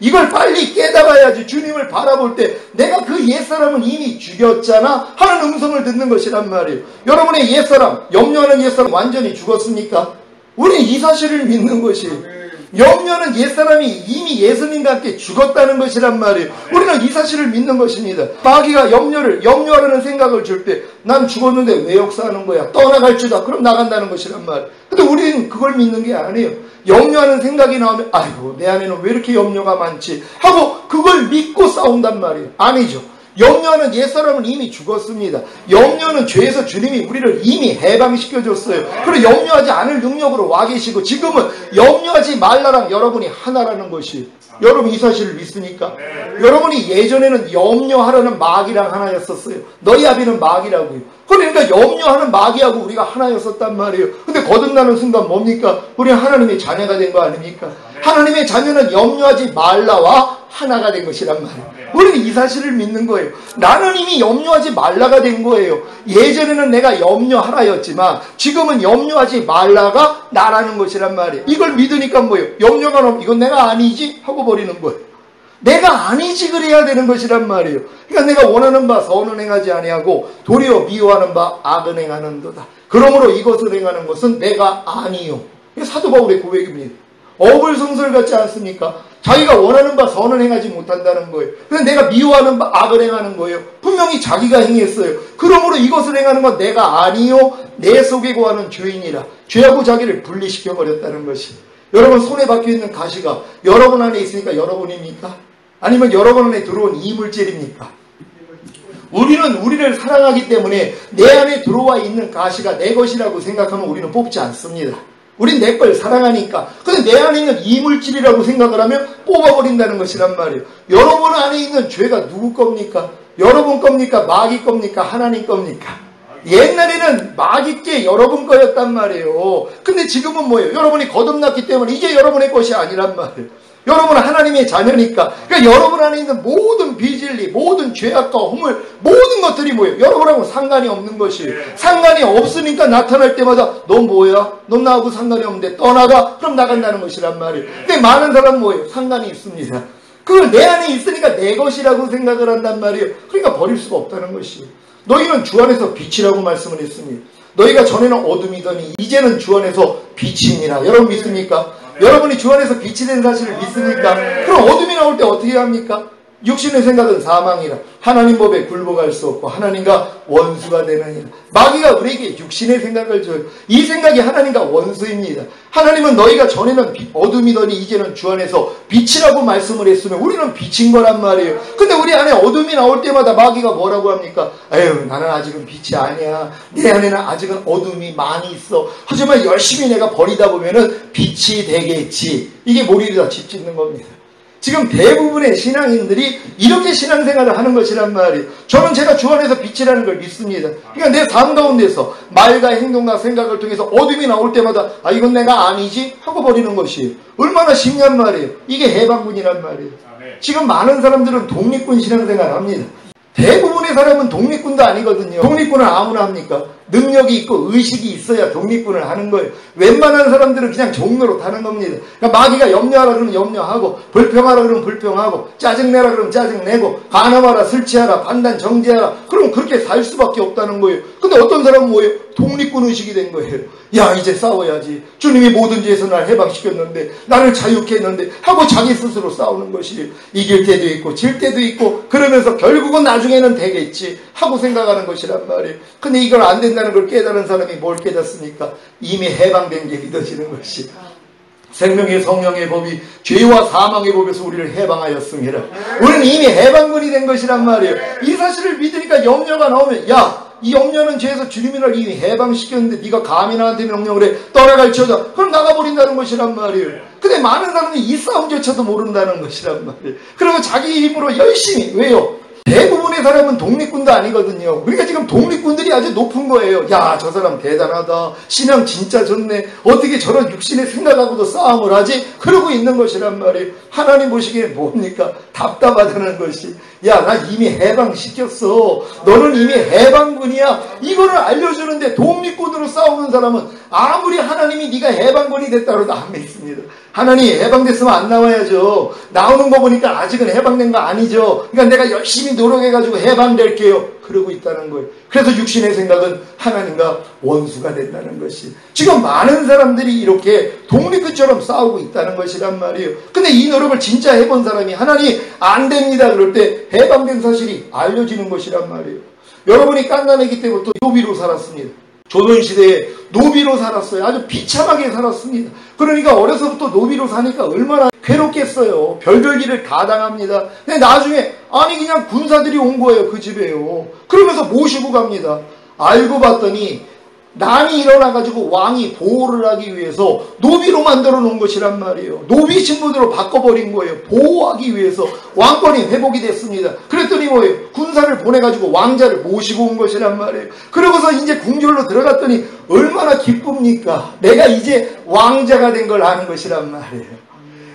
이걸 빨리 깨달아야지 주님을 바라볼 때 내가 그 옛사람은 이미 죽였잖아 하는 음성을 듣는 것이란 말이에요. 여러분의 옛사람, 염려하는 옛사람 완전히 죽었습니까? 우리는 이 사실을 믿는 것이에요. 염려는 옛사람이 이미 예수님과 함께 죽었다는 것이란 말이에요. 우리는 이 사실을 믿는 것입니다. 마귀가 염려하려는 생각을 줄 때 난 죽었는데 왜 역사하는 거야? 떠나갈 줄다. 그럼 나간다는 것이란 말이에요. 근데 우리는 그걸 믿는 게 아니에요. 염려하는 생각이 나오면 아이고 내 안에는 왜 이렇게 염려가 많지? 하고 그걸 믿고 싸운단 말이에요. 아니죠. 염려하는 옛사람은 이미 죽었습니다. 염려는 죄에서 주님이 우리를 이미 해방시켜줬어요. 그리고 염려하지 않을 능력으로 와 계시고 지금은 염려하지 말라랑 여러분이 하나라는 것이, 여러분 이 사실을 믿습니까? 여러분이 예전에는 염려하라는 마귀랑 하나였었어요. 너희 아비는 마귀라고요. 그러니까 염려하는 마귀하고 우리가 하나였었단 말이에요. 근데 거듭나는 순간 뭡니까? 우리는 하나님의 자녀가 된 거 아닙니까? 하나님의 자녀는 염려하지 말라와 하나가 된 것이란 말이에요. 우리는 이 사실을 믿는 거예요. 나는 이미 염려하지 말라가 된 거예요. 예전에는 내가 염려하라였지만 지금은 염려하지 말라가 나라는 것이란 말이에요. 이걸 믿으니까 뭐예요? 염려가 나오면 이건 내가 아니지 하고 버리는 거예요. 내가 아니지 그래야 되는 것이란 말이에요. 그러니까 내가 원하는 바 선은 행하지 아니하고 도리어 미워하는 바 악은 행하는도다. 그러므로 이것을 행하는 것은 내가 아니요. 이게 사도 바울의 고백입니다. 어불성설 같지 않습니까? 자기가 원하는 바 선은 행하지 못한다는 거예요. 그런데 내가 미워하는 바 악을 행하는 거예요. 분명히 자기가 행했어요. 그러므로 이것을 행하는 건 내가 아니요 내 속에 거하는 죄인이라. 죄하고 자기를 분리시켜버렸다는 것이. 여러분 손에 박혀있는 가시가 여러분 안에 있으니까 여러분입니까? 아니면 여러분 안에 들어온 이물질입니까? 우리는 우리를 사랑하기 때문에 내 안에 들어와 있는 가시가 내 것이라고 생각하면 우리는 뽑지 않습니다. 우린 내 걸 사랑하니까. 근데 내 안에 있는 이물질이라고 생각을 하면 뽑아버린다는 것이란 말이에요. 여러분 안에 있는 죄가 누구 겁니까? 여러분 겁니까? 마귀 겁니까? 하나님 겁니까? 옛날에는 마귀께 여러분 거였단 말이에요. 근데 지금은 뭐예요? 여러분이 거듭났기 때문에 이제 여러분의 것이 아니란 말이에요. 여러분은 하나님의 자녀니까. 그러니까 여러분 안에 있는 모든 비진리, 모든 죄악과 허물, 모든 것들이 뭐예요? 여러분하고 상관이 없는 것이에요. 상관이 없으니까 나타날 때마다 넌 뭐야? 넌 나하고 상관이 없는데 떠나가? 그럼 나간다는 것이란 말이에요. 근데 많은 사람은 뭐예요? 상관이 있습니다. 그걸 내 안에 있으니까 내 것이라고 생각을 한단 말이에요. 그러니까 버릴 수가 없다는 것이에요. 너희는 주 안에서 빛이라고 말씀을 했습니다. 너희가 전에는 어둠이더니 이제는 주 안에서 빛이니라. 여러분 믿습니까? 여러분이 주 안에서 빛이 된 사실을 믿습니까? 그럼 어둠이 나올 때 어떻게 합니까? 육신의 생각은 사망이라. 하나님 법에 굴복할 수 없고 하나님과 원수가 되느니라. 마귀가 우리에게 육신의 생각을 줘요. 이 생각이 하나님과 원수입니다. 하나님은 너희가 전에는 어둠이더니 이제는 주 안에서 빛이라고 말씀을 했으면 우리는 빛인 거란 말이에요. 근데 우리 안에 어둠이 나올 때마다 마귀가 뭐라고 합니까? 에휴 나는 아직은 빛이 아니야. 내 안에는 아직은 어둠이 많이 있어. 하지만 열심히 내가 버리다 보면은 빛이 되겠지. 이게 머리를 다 짚짓는 겁니다. 지금 대부분의 신앙인들이 이렇게 신앙생활을 하는 것이란 말이에요. 저는 제가 주 안에서 빛이라는 걸 믿습니다. 그러니까 내 삶 가운데서 말과 행동과 생각을 통해서 어둠이 나올 때마다 아 이건 내가 아니지 하고 버리는 것이에요. 얼마나 신기한 말이에요. 이게 해방군이란 말이에요. 지금 많은 사람들은 독립군 신앙생활을 합니다. 대부분의 사람은 독립군도 아니거든요. 독립군을 아무나 합니까? 능력이 있고 의식이 있어야 독립군을 하는 거예요. 웬만한 사람들은 그냥 종로로 타는 겁니다. 그러니까 마귀가 염려하라 그러면 염려하고 불평하라 그러면 불평하고 짜증내라 그러면 짜증내고 간음하라 술 취하라 판단 정죄하라 그러면 그렇게 살 수밖에 없다는 거예요. 근데 어떤 사람은 뭐예요? 독립군 의식이 된 거예요. 야 이제 싸워야지. 주님이 모든 죄에서 날 해방시켰는데 나를 자유케 했는데 하고 자기 스스로 싸우는 것이에요. 이길 때도 있고 질 때도 있고 그러면서 결국은 나중에는 되겠지 하고 생각하는 것이란 말이에요. 근데 이걸 안 된다 된다는 걸 깨달은 사람이 뭘 깨닫습니까? 이미 해방된 게 믿어지는 것이. 생명의 성령의 법이 죄와 사망의 법에서 우리를 해방하였습니다. 우리는 이미 해방군이 된 것이란 말이에요. 이 사실을 믿으니까 염려가 나오면, 야, 이 염려는 죄에서 주님이 날 이미 해방시켰는데 네가 감히 나한테 명령을 해 떠나갈지어다. 그럼 나가버린다는 것이란 말이에요. 근데 많은 사람들이 이 싸움조차도 모른다는 것이란 말이에요. 그리고 자기 힘으로 열심히, 왜요? 대부분의 사람은 독립군도 아니거든요. 그러니까 지금 독립군들이 아주 높은 거예요. 야, 저 사람 대단하다. 신앙 진짜 좋네. 어떻게 저런 육신의 생각하고도 싸움을 하지? 그러고 있는 것이란 말이에요. 하나님 보시기에 뭡니까? 답답하다는 것이. 야, 나 이미 해방시켰어. 너는 이미 해방군이야. 이거를 알려주는데 독립군으로 싸우는 사람은 아무리 하나님이 네가 해방군이 됐다 해도 안 믿습니다. 하나님 해방됐으면 안 나와야죠. 나오는 거 보니까 아직은 해방된 거 아니죠. 그러니까 내가 열심히 노력해가지고 해방될게요. 그러고 있다는 거예요. 그래서 육신의 생각은 하나님과 원수가 된다는 것이. 지금 많은 사람들이 이렇게 독립군처럼 싸우고 있다는 것이란 말이에요. 근데 이 노력을 진짜 해본 사람이 하나님 안 됩니다 그럴 때 해방된 사실이 알려지는 것이란 말이에요. 여러분이 깐난애기 때부터 노비로 살았습니다. 조선시대에 노비로 살았어요. 아주 비참하게 살았습니다. 그러니까 어려서부터 노비로 사니까 얼마나 괴롭겠어요. 별별 일을 다 당합니다. 근데 나중에 아니 그냥 군사들이 온 거예요. 그 집에요. 그러면서 모시고 갑니다. 알고 봤더니 난이 일어나가지고 왕이 보호를 하기 위해서 노비로 만들어 놓은 것이란 말이에요. 노비 신분으로 바꿔버린 거예요. 보호하기 위해서 왕권이 회복이 됐습니다. 그랬더니 뭐예요? 군사를 보내가지고 왕자를 모시고 온 것이란 말이에요. 그러고서 이제 궁궐로 들어갔더니 얼마나 기쁩니까? 내가 이제 왕자가 된 걸 아는 것이란 말이에요.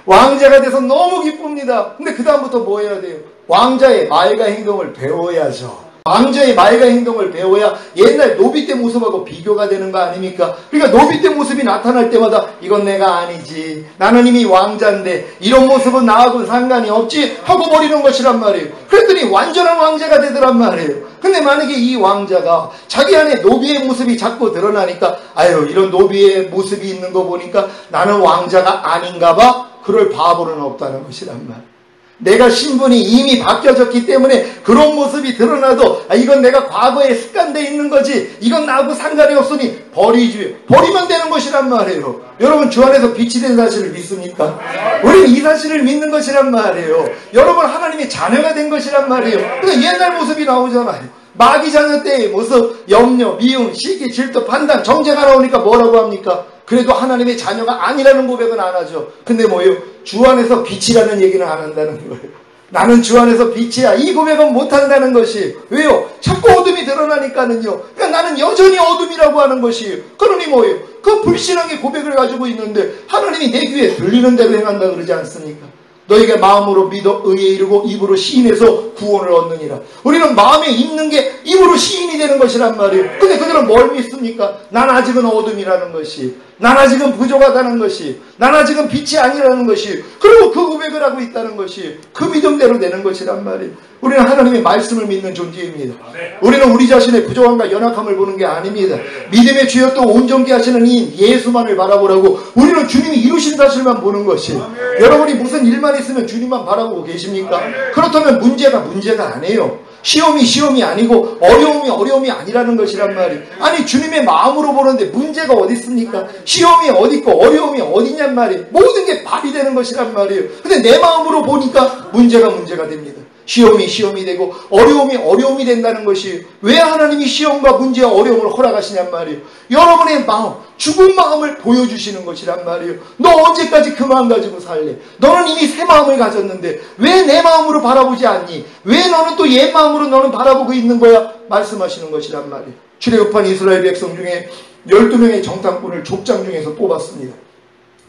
왕자가 돼서 너무 기쁩니다. 근데 그 다음부터 뭐 해야 돼요? 왕자의 말과 행동을 배워야죠. 왕자의 말과 행동을 배워야 옛날 노비 때 모습하고 비교가 되는 거 아닙니까? 그러니까 노비 때 모습이 나타날 때마다 이건 내가 아니지. 나는 이미 왕자인데 이런 모습은 나하고는 상관이 없지 하고 버리는 것이란 말이에요. 그랬더니 완전한 왕자가 되더란 말이에요. 근데 만약에 이 왕자가 자기 안에 노비의 모습이 자꾸 드러나니까 아유 이런 노비의 모습이 있는 거 보니까 나는 왕자가 아닌가 봐. 그럴 바보는 없다는 것이란 말이에요. 내가 신분이 이미 바뀌어졌기 때문에 그런 모습이 드러나도 이건 내가 과거에 습관되어 있는 거지 이건 나하고 상관이 없으니 버리지. 버리면 되는 것이란 말이에요. 여러분 주 안에서 빛이 된 사실을 믿습니까? 우리는 이 사실을 믿는 것이란 말이에요. 여러분 하나님의 자녀가 된 것이란 말이에요. 그러니까 옛날 모습이 나오잖아요. 마귀 자녀 때의 모습, 염려, 미움, 시기, 질투, 판단, 정죄가 나오니까 뭐라고 합니까? 그래도 하나님의 자녀가 아니라는 고백은 안 하죠. 근데 뭐예요? 주 안에서 빛이라는 얘기는 안 한다는 거예요. 나는 주 안에서 빛이야. 이 고백은 못 한다는 것이. 왜요? 자꾸 어둠이 드러나니까는요. 그러니까 나는 여전히 어둠이라고 하는 것이에요. 그러니 뭐예요? 그 불신앙의 고백을 가지고 있는데 하나님이 내 귀에 들리는 대로 행한다 그러지 않습니까? 너희가 마음으로 믿어 의에 이르고 입으로 시인해서 구원을 얻느니라. 우리는 마음에 입는 게 입으로 시인이 되는 것이란 말이에요. 근데 그들은 뭘 믿습니까? 난 아직은 어둠이라는 것이, 난 아직은 부족하다는 것이, 난 아직은 빛이 아니라는 것이, 그리고 그 고백을 하고 있다는 것이 그 믿음대로 되는 것이란 말이에요. 우리는 하나님의 말씀을 믿는 존재입니다. 우리는 우리 자신의 부족함과 연약함을 보는 게 아닙니다. 믿음의 주여 또 온전케 하시는 이 예수만을 바라보라고 우리는 주님이 이루신 사실만 보는 것이에요. 여러분이 무슨 일만 있으면 주님만 바라보고 계십니까? 그렇다면 문제가 아니에요. 시험이 아니고 어려움이 아니라는 것이란 말이에요. 아니 주님의 마음으로 보는데 문제가 어디 있습니까? 시험이 어디 있고 어려움이 어디 있냔 말이에요. 모든 게 발휘되는 것이란 말이에요. 근데 내 마음으로 보니까 문제가 됩니다. 시험이 되고 어려움이 된다는 것이 왜 하나님이 시험과 문제와 어려움을 허락하시냔 말이에요. 여러분의 마음, 죽은 마음을 보여주시는 것이란 말이에요. 너 언제까지 그 마음 가지고 살래? 너는 이미 새 마음을 가졌는데 왜 내 마음으로 바라보지 않니? 왜 너는 또 옛 마음으로 너는 바라보고 있는 거야? 말씀하시는 것이란 말이에요. 출애굽한 이스라엘 백성 중에 12명의 정탐꾼을 족장 중에서 뽑았습니다.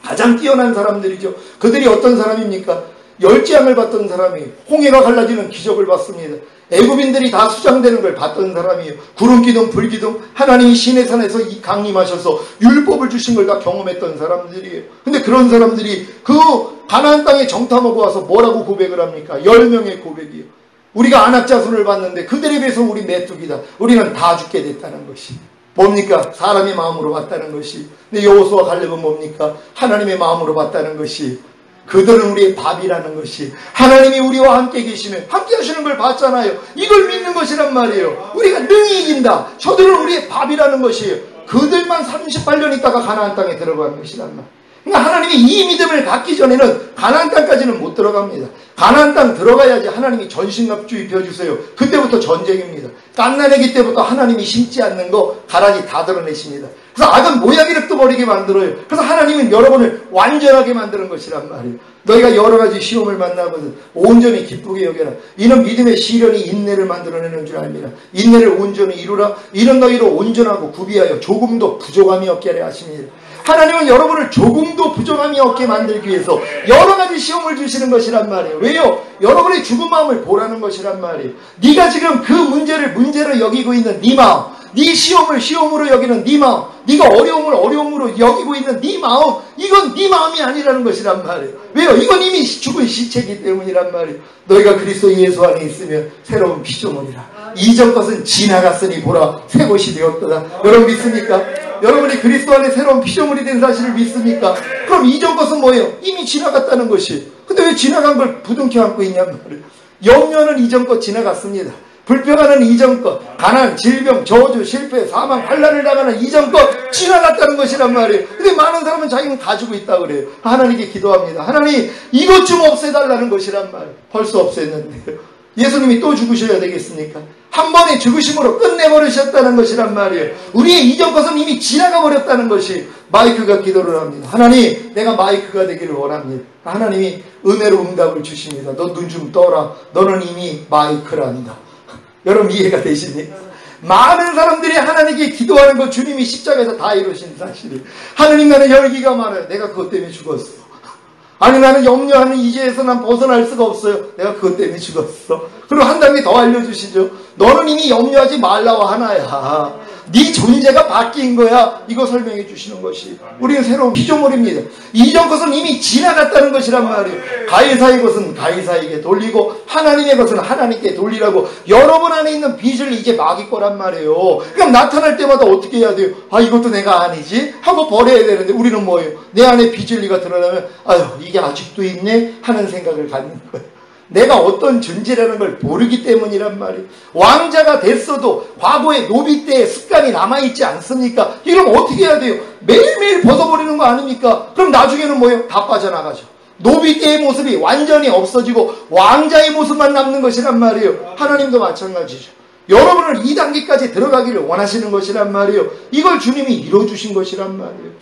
가장 뛰어난 사람들이죠. 그들이 어떤 사람입니까? 열재앙을 받던 사람이 홍해가 갈라지는 기적을 봤습니다. 애굽인들이 다 수장되는 걸 봤던 사람이에요. 구름기둥 불기둥 하나님이 시내산에서 강림하셔서 율법을 주신 걸 다 경험했던 사람들이에요. 근데 그런 사람들이 그 가나안 땅에 정탐하고 와서 뭐라고 고백을 합니까? 10명의 고백이에요. 우리가 안악자손을 봤는데 그들에 비해서 우리 메뚜기다. 우리는 다 죽게 됐다는 것이 뭡니까? 사람의 마음으로 봤다는 것이. 근데 여호수아 갈렙은 뭡니까? 하나님의 마음으로 봤다는 것이. 그들은 우리의 밥이라는 것이, 하나님이 우리와 함께 계시면 함께 하시는 걸 봤잖아요. 이걸 믿는 것이란 말이에요. 우리가 능히 이긴다. 저들은 우리의 밥이라는 것이에요. 그들만 38년 있다가 가나안 땅에 들어가는 것이란 말이에요. 그러니까 하나님이 이 믿음을 갖기 전에는 가나안 땅까지는 못 들어갑니다. 가나안 땅 들어가야지 하나님이 전신갑주 입혀주세요. 그때부터 전쟁입니다. 갓난아기 때부터 하나님이 심지 않는 거 가라지 다 드러내십니다. 그래서 악은 모양이를 떠버리게 만들어요. 그래서 하나님은 여러분을 완전하게 만드는 것이란 말이에요. 너희가 여러 가지 시험을 만나거든 온전히 기쁘게 여겨라. 이는 믿음의 시련이 인내를 만들어내는 줄 압니다. 인내를 온전히 이루라. 이는 너희로 온전하고 구비하여 조금도 부족함이 없게 하려 하십니다. 하나님은 여러분을 조금도 부족함이 없게 만들기 위해서 여러 가지 시험을 주시는 것이란 말이에요. 왜요? 여러분의 죽은 마음을 보라는 것이란 말이에요. 네가 지금 그 문제를 문제로 여기고 있는 네 마음, 네 시험을 시험으로 여기는 네 마음, 네가 어려움을 어려움으로 여기고 있는 네 마음, 이건 네 마음이 아니라는 것이란 말이에요. 왜요? 이건 이미 죽은 시체이기 때문이란 말이에요. 너희가 그리스도 예수 안에 있으면 새로운 피조물이라. 이전 것은 지나갔으니 보라 새 것이 되었도다. 여러분 믿습니까? 여러분이 그리스도 안에 새로운 피조물이 된 사실을 믿습니까? 그럼 이전 것은 뭐예요? 이미 지나갔다는 것이. 근데 왜 지나간 걸 부둥켜 안고 있냔 말이에요. 염려는 이전 것 지나갔습니다. 불평하는 이전 것, 가난, 질병, 저주, 실패, 사망, 환난을 당하는 이전 것 지나갔다는 것이란 말이에요. 근데 많은 사람은 자기는 가지고 있다 그래요. 하나님께 기도합니다. 하나님 이것 좀 없애달라는 것이란 말이에요. 벌써 없앴는데요. 예수님이 또 죽으셔야 되겠습니까? 한 번의 죽으심으로 끝내버리셨다는 것이란 말이에요. 우리의 이전 것은 이미 지나가 버렸다는 것이. 마이크가 기도를 합니다. 하나님 내가 마이크가 되기를 원합니다. 하나님이 은혜로 응답을 주십니다. 너 눈 좀 떠라. 너는 이미 마이크란다. 여러분 이해가 되십니까? 많은 사람들이 하나님께 기도하는 것 주님이 십자가에서 다 이루신 사실이. 하나님 나는 열기가 많아요. 내가 그것 때문에 죽었어. 아니 나는 염려하는 이제에서 난 벗어날 수가 없어요. 내가 그것 때문에 죽었어. 그리고 한 단계 더 알려주시죠. 너는 이미 염려하지 말라고 하나야. 네 존재가 바뀐 거야. 이거 설명해 주시는 것이. 우리는 새로운 피조물입니다. 이전 것은 이미 지나갔다는 것이란 말이에요. 가이사의 것은 가이사에게 돌리고 하나님의 것은 하나님께 돌리라고. 여러분 안에 있는 빚을 이제 마귀 거란 말이에요. 그럼 나타날 때마다 어떻게 해야 돼요? 아 이것도 내가 아니지? 하고 버려야 되는데 우리는 뭐예요? 내 안에 빚을 리가 드러나면 아유 이게 아직도 있네? 하는 생각을 갖는 거예요. 내가 어떤 존재라는 걸 모르기 때문이란 말이에요. 왕자가 됐어도 과거의 노비 때의 습관이 남아있지 않습니까? 이러면 어떻게 해야 돼요? 매일매일 벗어버리는 거 아닙니까? 그럼 나중에는 뭐예요? 다 빠져나가죠. 노비 때의 모습이 완전히 없어지고 왕자의 모습만 남는 것이란 말이에요. 하나님도 마찬가지죠. 여러분을 2단계까지 들어가기를 원하시는 것이란 말이에요. 이걸 주님이 이루어주신 것이란 말이에요.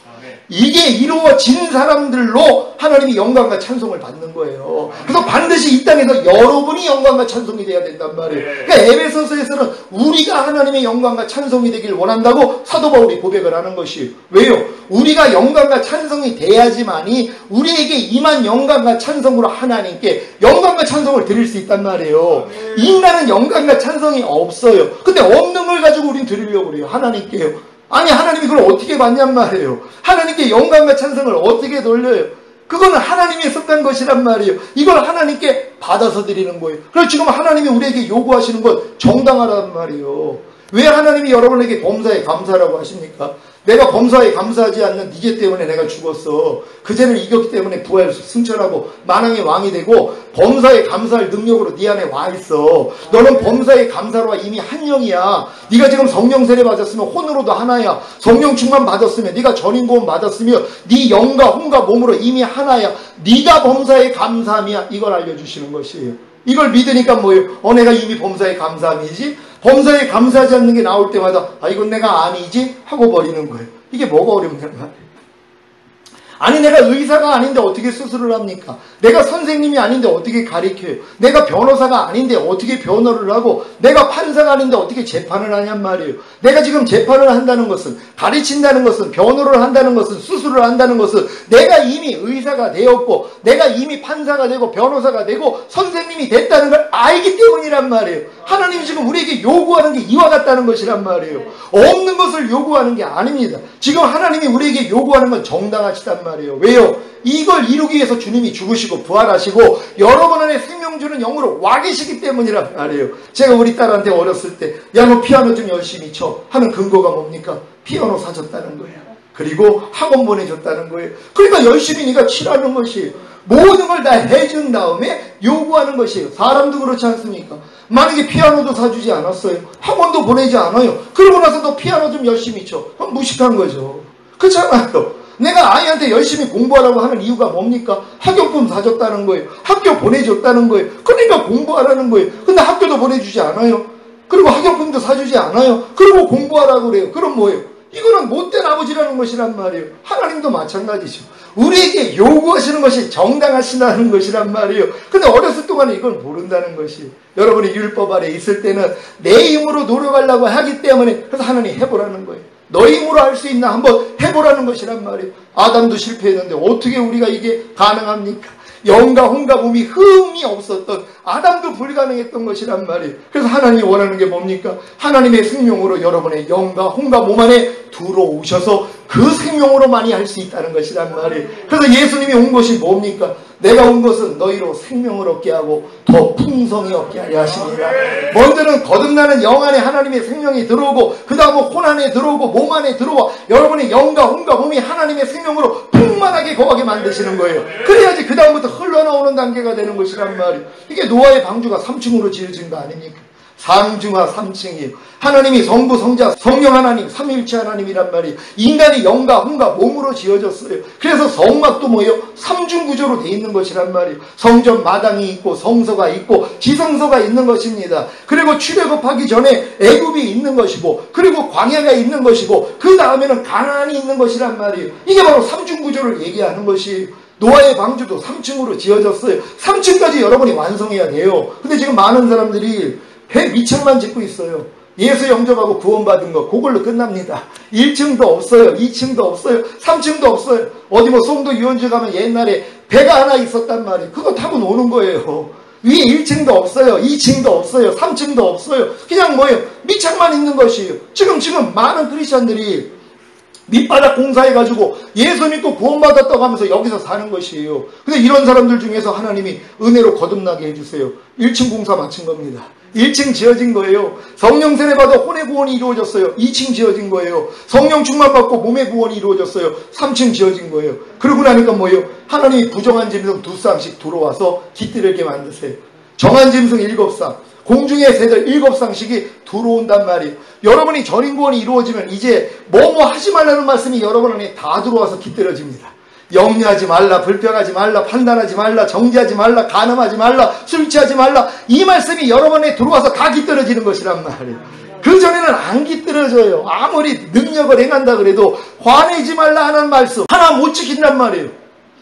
이게 이루어진 사람들로 하나님이 영광과 찬송을 받는 거예요. 그래서 반드시 이 땅에서 여러분이 영광과 찬송이 돼야 된단 말이에요. 그러니까 에베소서에서는 우리가 하나님의 영광과 찬송이 되길 원한다고 사도 바울이 고백을 하는 것이에요. 왜요? 우리가 영광과 찬송이 돼야지만이 우리에게 임한 영광과 찬송으로 하나님께 영광과 찬송을 드릴 수 있단 말이에요. 인간은 영광과 찬송이 없어요. 근데 없는 걸 가지고 우린 드리려고 그래요. 하나님께요. 아니 하나님이 그걸 어떻게 받냔 말이에요. 하나님께 영광과 찬송을 어떻게 돌려요? 그거는 하나님이 속한 것이란 말이에요. 이걸 하나님께 받아서 드리는 거예요. 그래서 지금 하나님이 우리에게 요구하시는 건 정당하란 말이에요. 왜 하나님이 여러분에게 범사에 감사라고 하십니까? 내가 범사에 감사하지 않는 네 죄 때문에 내가 죽었어. 그 죄를 이겼기 때문에 부활 승천하고 만왕의 왕이 되고 범사에 감사할 능력으로 네 안에 와 있어. 너는 범사에 감사로와 이미 한 영이야. 네가 지금 성령 세례 받았으면 혼으로도 하나야. 성령 충만 받았으면 네가 전인고음 받았으며 네 영과 혼과 몸으로 이미 하나야. 네가 범사에 감사함이야. 이걸 알려주시는 것이에요. 이걸 믿으니까 뭐예요? 내가 이미 범사에 감사함이지? 범사에 감사하지 않는 게 나올 때마다 이건 내가 아니지? 하고 버리는 거예요. 이게 뭐가 어렵냐는 말이에요. 아니 내가 의사가 아닌데 어떻게 수술을 합니까? 내가 선생님이 아닌데 어떻게 가르쳐요? 내가 변호사가 아닌데 어떻게 변호를 하고 내가 판사가 아닌데 어떻게 재판을 하냔 말이에요. 내가 지금 재판을 한다는 것은 가르친다는 것은 변호를 한다는 것은 수술을 한다는 것은 내가 이미 의사가 되었고 내가 이미 판사가 되고 변호사가 되고 선생님이 됐다는 걸 알기 때문이란 말이에요. 하나님이 지금 우리에게 요구하는 게 이와 같다는 것이란 말이에요. 없는 것을 요구하는 게 아닙니다. 지금 하나님이 우리에게 요구하는 건 정당하시단 말이에요. 왜요? 이걸 이루기 위해서 주님이 죽으시고 부활하시고 여러분 안에 생명 주는 영으로 와 계시기 때문이란 말이에요. 제가 우리 딸한테 어렸을 때 야 너 피아노 좀 열심히 쳐 하는 근거가 뭡니까? 피아노 사줬다는 거예요. 그리고 학원 보내줬다는 거예요. 그러니까 열심히 네가 치라는 것이에요. 모든 걸 다 해준 다음에 요구하는 것이에요. 사람도 그렇지 않습니까? 만약에 피아노도 사주지 않았어요. 학원도 보내지 않아요. 그러고 나서 너 피아노 좀 열심히 쳐. 그럼 무식한 거죠. 그렇잖아요. 내가 아이한테 열심히 공부하라고 하는 이유가 뭡니까? 학용품 사줬다는 거예요. 학교 보내줬다는 거예요. 그러니까 공부하라는 거예요. 근데 학교도 보내주지 않아요. 그리고 학용품도 사주지 않아요. 그리고 공부하라고 그래요. 그럼 뭐예요? 이거는 못된 아버지라는 것이란 말이에요. 하나님도 마찬가지죠. 우리에게 요구하시는 것이 정당하시다는 것이란 말이에요. 근데 어렸을 동안에 이걸 모른다는 것이, 여러분이 율법 아래 있을 때는 내 힘으로 노력하려고 하기 때문에, 그래서 하나님 해보라는 거예요. 너희 힘으로 할 수 있나 한번 해보라는 것이란 말이에요. 아담도 실패했는데 어떻게 우리가 이게 가능합니까? 영과 혼과 몸이 흠이 없었던 아담도 불가능했던 것이란 말이에요. 그래서 하나님이 원하는 게 뭡니까? 하나님의 생명으로 여러분의 영과 혼과 몸 안에 들어오셔서 그 생명으로 많이 할 수 있다는 것이란 말이에요. 그래서 예수님이 온 것이 뭡니까? 내가 온 것은 너희로 생명을 얻게 하고 더 풍성히 얻게 하려 하십니다. 먼저는 거듭나는 영 안에 하나님의 생명이 들어오고, 그 다음은 혼 안에 들어오고 몸 안에 들어와 여러분의 영과 혼과 몸이 하나님의 생명으로 풍만하게 거하게 만드시는 거예요. 그래야지 그 다음부터 흘러나오는 단계가 되는 것이란 말이에요. 이게 노아의 방주가 3층으로 지어진 거 아닙니까? 상중하 3층이에요. 하나님이 성부, 성자, 성령 하나님, 삼위일체 하나님이란 말이에요. 인간이 영과 혼과 몸으로 지어졌어요. 그래서 성막도 뭐예요? 3중 구조로 돼 있는 것이란 말이에요. 성전 마당이 있고 성소가 있고 지성소가 있는 것입니다. 그리고 출애굽하기 전에 애굽이 있는 것이고, 그리고 광야가 있는 것이고, 그 다음에는 가나안이 있는 것이란 말이에요. 이게 바로 3중 구조를 얘기하는 것이에요. 노아의 방주도 3층으로 지어졌어요. 3층까지 여러분이 완성해야 돼요. 근데 지금 많은 사람들이 102층만 짓고 있어요. 예수 영접하고 구원받은 거 그걸로 끝납니다. 1층도 없어요. 2층도 없어요. 3층도 없어요. 어디 뭐 송도 유원지 가면 옛날에 배가 하나 있었단 말이에요. 그거 타고 노는 거예요. 위에 1층도 없어요. 2층도 없어요. 3층도 없어요. 그냥 뭐예요? 밑창만 있는 것이에요. 지금 많은 크리스천들이 밑바닥 공사해가지고 예수 믿고 구원받았다고 하면서 여기서 사는 것이에요. 근데 이런 사람들 중에서 하나님이 은혜로 거듭나게 해주세요. 1층 공사 마친 겁니다. 1층 지어진 거예요. 성령 세례 받아 혼의 구원이 이루어졌어요. 2층 지어진 거예요. 성령 충만 받고 몸의 구원이 이루어졌어요. 3층 지어진 거예요. 그러고 나니까 뭐예요? 하나님이 부정한 짐승 2쌍씩 들어와서 깃들게 만드세요. 정한 짐승 7쌍, 공중의 새들 7쌍씩이 들어온단 말이에요. 여러분이 전인구원이 이루어지면 이제 뭐뭐 하지 말라는 말씀이 여러분 안에 다 들어와서 깃들어집니다. 염려하지 말라, 불평하지 말라, 판단하지 말라, 정죄하지 말라, 간음하지 말라, 술 취하지 말라, 이 말씀이 여러분에 들어와서 다 깃들어지는 것이란 말이에요. 그전에는 안 깃들어져요. 아무리 능력을 행한다 그래도 화내지 말라 하는 말씀 하나 못 지킨단 말이에요.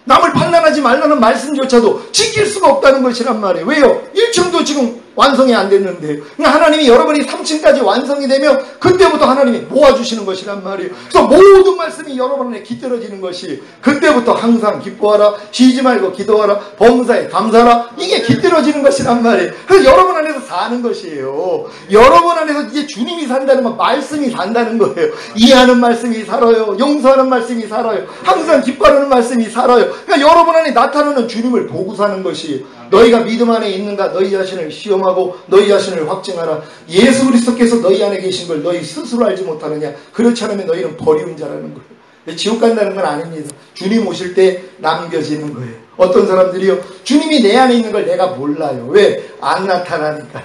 남을 판단하지 말라는 말씀조차도 지킬 수가 없다는 것이란 말이에요. 왜요? 1층도 지금 완성이 안 됐는데, 그러니까 하나님이 여러분이 3층까지 완성이 되면 그때부터 하나님이 모아주시는 것이란 말이에요. 그래서 모든 말씀이 여러분 안에 깃들어지는 것이, 그때부터 항상 기뻐하라, 쉬지 말고 기도하라, 범사에 감사하라, 이게 깃들어지는 것이란 말이에요. 그래서 여러분 안에서 사는 것이에요. 여러분 안에서 이제 주님이 산다는 건 말씀이 산다는 거예요. 이해하는 말씀이 살아요. 용서하는 말씀이 살아요. 항상 기뻐하는 말씀이 살아요. 그러니까 여러분 안에 나타나는 주님을 보고 사는 것이에요. 너희가 믿음 안에 있는가 너희 자신을 시험하고 너희 자신을 확증하라. 예수 그리스도께서 너희 안에 계신 걸 너희 스스로 알지 못하느냐. 그렇지 않으면 너희는 버리운 자라는 거예요. 지옥 간다는 건 아닙니다. 주님 오실 때 남겨지는 거예요. 어떤 사람들이요, 주님이 내 안에 있는 걸 내가 몰라요. 왜? 안 나타나니까.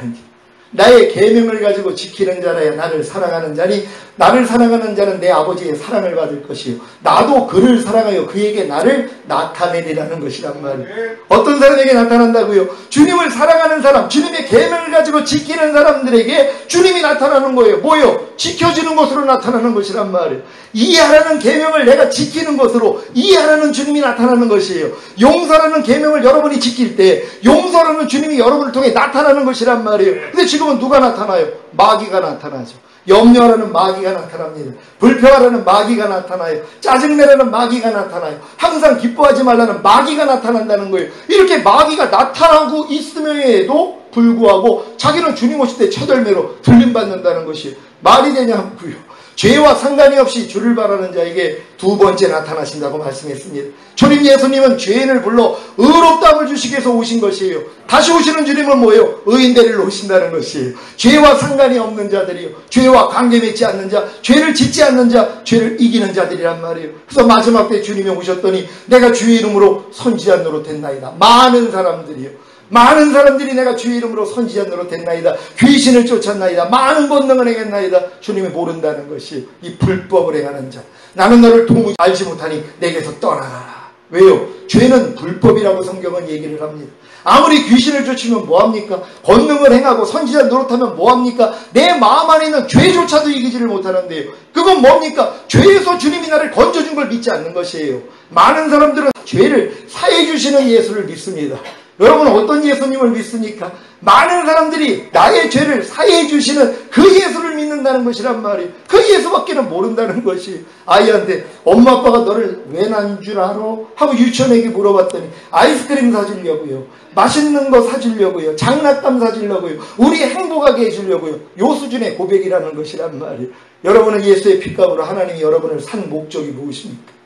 나의 계명을 가지고 지키는 자라야 나를 사랑하는 자니, 나를 사랑하는 자는 내 아버지의 사랑을 받을 것이요 나도 그를 사랑하여 그에게 나를 나타내리라는 것이란 말이에요. 어떤 사람에게 나타난다고요? 주님을 사랑하는 사람, 주님의 계명을 가지고 지키는 사람들에게 주님이 나타나는 거예요. 뭐예요? 지켜지는 것으로 나타나는 것이란 말이에요. 이해하라는 계명을 내가 지키는 것으로 이해하라는 주님이 나타나는 것이에요. 용서라는 계명을 여러분이 지킬 때 용서라는 주님이 여러분을 통해 나타나는 것이란 말이에요. 근데 지금은 누가 나타나요? 마귀가 나타나죠. 염려하라는 마귀가 나타납니다. 불평하라는 마귀가 나타나요. 짜증내라는 마귀가 나타나요. 항상 기뻐하지 말라는 마귀가 나타난다는 거예요. 이렇게 마귀가 나타나고 있음에도 불구하고 자기는 주님 오실 때 첫열매로 들림받는다는 것이 말이 되냐고요. 죄와 상관이 없이 주를 바라는 자에게 두 번째 나타나신다고 말씀했습니다. 주님 예수님은 죄인을 불러 의롭다함을 주시기 위해서 오신 것이에요. 다시 오시는 주님은 뭐예요? 의인들을 오신다는 것이에요. 죄와 상관이 없는 자들이요, 죄와 관계 맺지 않는 자, 죄를 짓지 않는 자, 죄를 이기는 자들이란 말이에요. 그래서 마지막 때 주님이 오셨더니 내가 주의 이름으로 선지자 노릇했나이다. 많은 사람들이 내가 주의 이름으로 선지자 노릇했나이다. 귀신을 쫓았나이다. 많은 권능을 행했나이다. 주님이 모른다는 것이 이 불법을 행하는 자. 나는 너를 도무지 알지 못하니 내게서 떠나가라. 왜요? 죄는 불법이라고 성경은 얘기를 합니다. 아무리 귀신을 쫓으면 뭐합니까? 권능을 행하고 선지자 노릇하면 뭐합니까? 내 마음 안에 있는 죄조차도 이기지를 못하는데요. 그건 뭡니까? 죄에서 주님이 나를 건져준 걸 믿지 않는 것이에요. 많은 사람들은 죄를 사해 주시는 예수를 믿습니다. 여러분 어떤 예수님을 믿습니까? 많은 사람들이 나의 죄를 사해 주시는 그 예수를 믿는다는 것이란 말이에요. 그 예수밖에는 모른다는 것이. 아이한테 엄마 아빠가 너를 왜 난 줄 알아? 하고 유치원에게 물어봤더니 아이스크림 사주려고요, 맛있는 거 사주려고요, 장난감 사주려고요, 우리 행복하게 해주려고요. 요 수준의 고백이라는 것이란 말이에요. 여러분은 예수의 핏값으로 하나님이 여러분을 산 목적이 무엇입니까?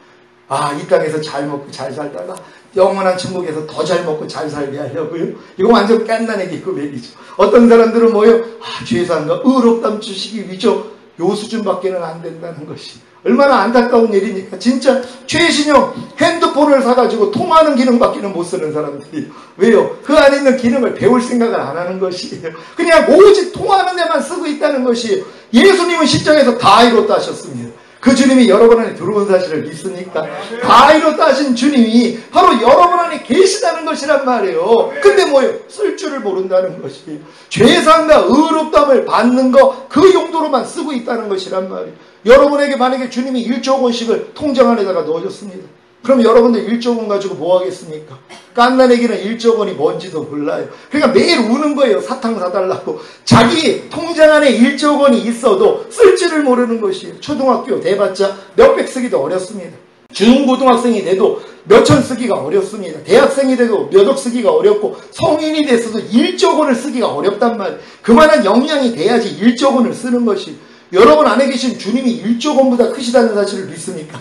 이 땅에서 잘 먹고 잘 살다가 영원한 천국에서 더 잘 먹고 잘 살게 하려고요? 이거 완전 깐난애기 고백이죠. 어떤 사람들은 뭐예요? 죄사함과 의롭다함 주시기 위죠. 요 수준밖에는 안 된다는 것이 얼마나 안타까운 일이니까. 진짜 최신형 핸드폰을 사가지고 통화하는 기능밖에는 못 쓰는 사람들이. 왜요? 그 안에 있는 기능을 배울 생각을 안 하는 것이에요. 그냥 오직 통화하는 데만 쓰고 있다는 것이에요. 예수님은 십자가에서 다 이뤘다 하셨습니다. 그 주님이 여러분 안에 들어온 사실을 믿습니까? 다 이뤘다 하신 주님이 바로 여러분 안에 계시다는 것이란 말이에요. 근데 뭐예요? 쓸 줄을 모른다는 것이. 죄상과 의롭다함을 받는 거 그 용도로만 쓰고 있다는 것이란 말이에요. 여러분에게 만약에 주님이 1조 원씩을 통장 안에다가 넣어줬습니다. 그럼 여러분들 1조 원 가지고 뭐 하겠습니까? 깐난애기는 1조 원이 뭔지도 몰라요. 그러니까 매일 우는 거예요. 사탕 사달라고. 자기 통장 안에 1조 원이 있어도 쓸 줄을 모르는 것이에요. 초등학교 돼봤자 몇백 쓰기도 어렵습니다. 중고등학생이 돼도 몇천 쓰기가 어렵습니다. 대학생이 돼도 몇억 쓰기가 어렵고 성인이 됐어도 1조 원을 쓰기가 어렵단 말이에요. 그만한 역량이 돼야지 1조 원을 쓰는 것이. 여러분 안에 계신 주님이 1조 원보다 크시다는 사실을 믿습니까?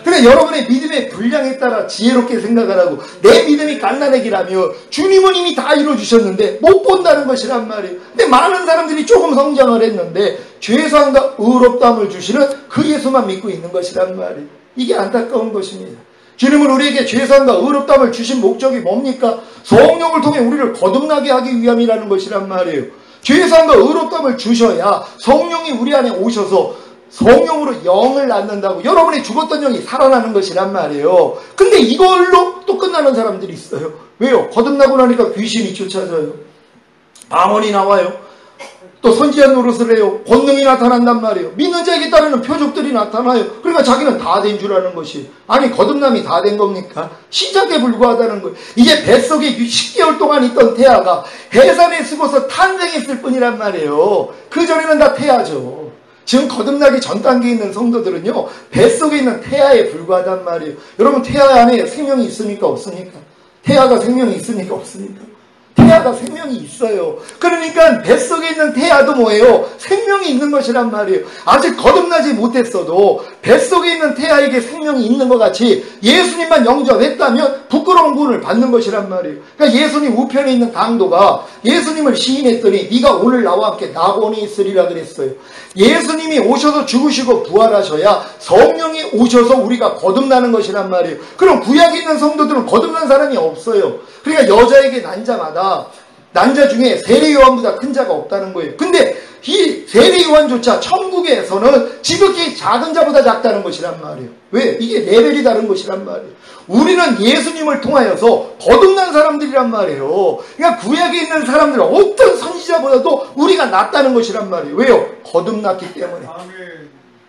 근데 여러분의 믿음의 분량에 따라 지혜롭게 생각을 하고 내 믿음이 갓난애기라며 주님은 이미 다 이루어주셨는데 못 본다는 것이란 말이에요. 근데 많은 사람들이 조금 성장을 했는데 죄사함과 의롭다함을 주시는 그 예수만 믿고 있는 것이란 말이에요. 이게 안타까운 것입니다. 주님은 우리에게 죄사함과 의롭다함을 주신 목적이 뭡니까? 성령을 통해 우리를 거듭나게 하기 위함이라는 것이란 말이에요. 죄사함과 의롭다함을 주셔야 성령이 우리 안에 오셔서 성령으로 영을 낳는다고, 여러분이 죽었던 영이 살아나는 것이란 말이에요. 근데 이걸로 또 끝나는 사람들이 있어요. 왜요? 거듭나고 나니까 귀신이 쫓아져요. 방언이 나와요. 또 선지자 노릇을 해요. 권능이 나타난단 말이에요. 믿는 자에게 따르는 표적들이 나타나요. 그러니까 자기는 다 된 줄 아는 것이. 아니 거듭남이 다 된 겁니까? 시작에 불과하다는 거예요. 이제 뱃속에 10개월 동안 있던 태아가 해산에 쓰고서 탄생했을 뿐이란 말이에요. 그전에는 다 태아죠. 지금 거듭나기 전 단계에 있는 성도들은요, 뱃속에 있는 태아에 불과하단 말이에요. 여러분 태아 안에 생명이 있습니까? 없습니까? 태아가 생명이 있습니까? 없습니까? 태아가 생명이 있어요. 그러니까 뱃속에 있는 태아도 뭐예요? 생명이 있는 것이란 말이에요. 아직 거듭나지 못했어도 뱃속에 있는 태아에게 생명이 있는 것 같이 예수님만 영접했다면 부끄러운 구원을 받는 것이란 말이에요. 그러니까 예수님 우편에 있는 강도가 예수님을 시인했더니 네가 오늘 나와 함께 낙원에 있으리라 그랬어요. 예수님이 오셔서 죽으시고 부활하셔야 성령이 오셔서 우리가 거듭나는 것이란 말이에요. 그럼 구약에 있는 성도들은 거듭난 사람이 없어요. 그러니까 여자에게 난 자마다 난 자 중에 세례 요한보다 큰 자가 없다는 거예요. 근데 이 세례 요한조차 천국에서는 지극히 작은 자보다 작다는 것이란 말이에요. 왜? 이게 레벨이 다른 것이란 말이에요. 우리는 예수님을 통하여서 거듭난 사람들이란 말이에요. 그러니까 구약에 있는 사람들은 어떤 선지자보다도 우리가 낫다는 것이란 말이에요. 왜요? 거듭났기 때문에.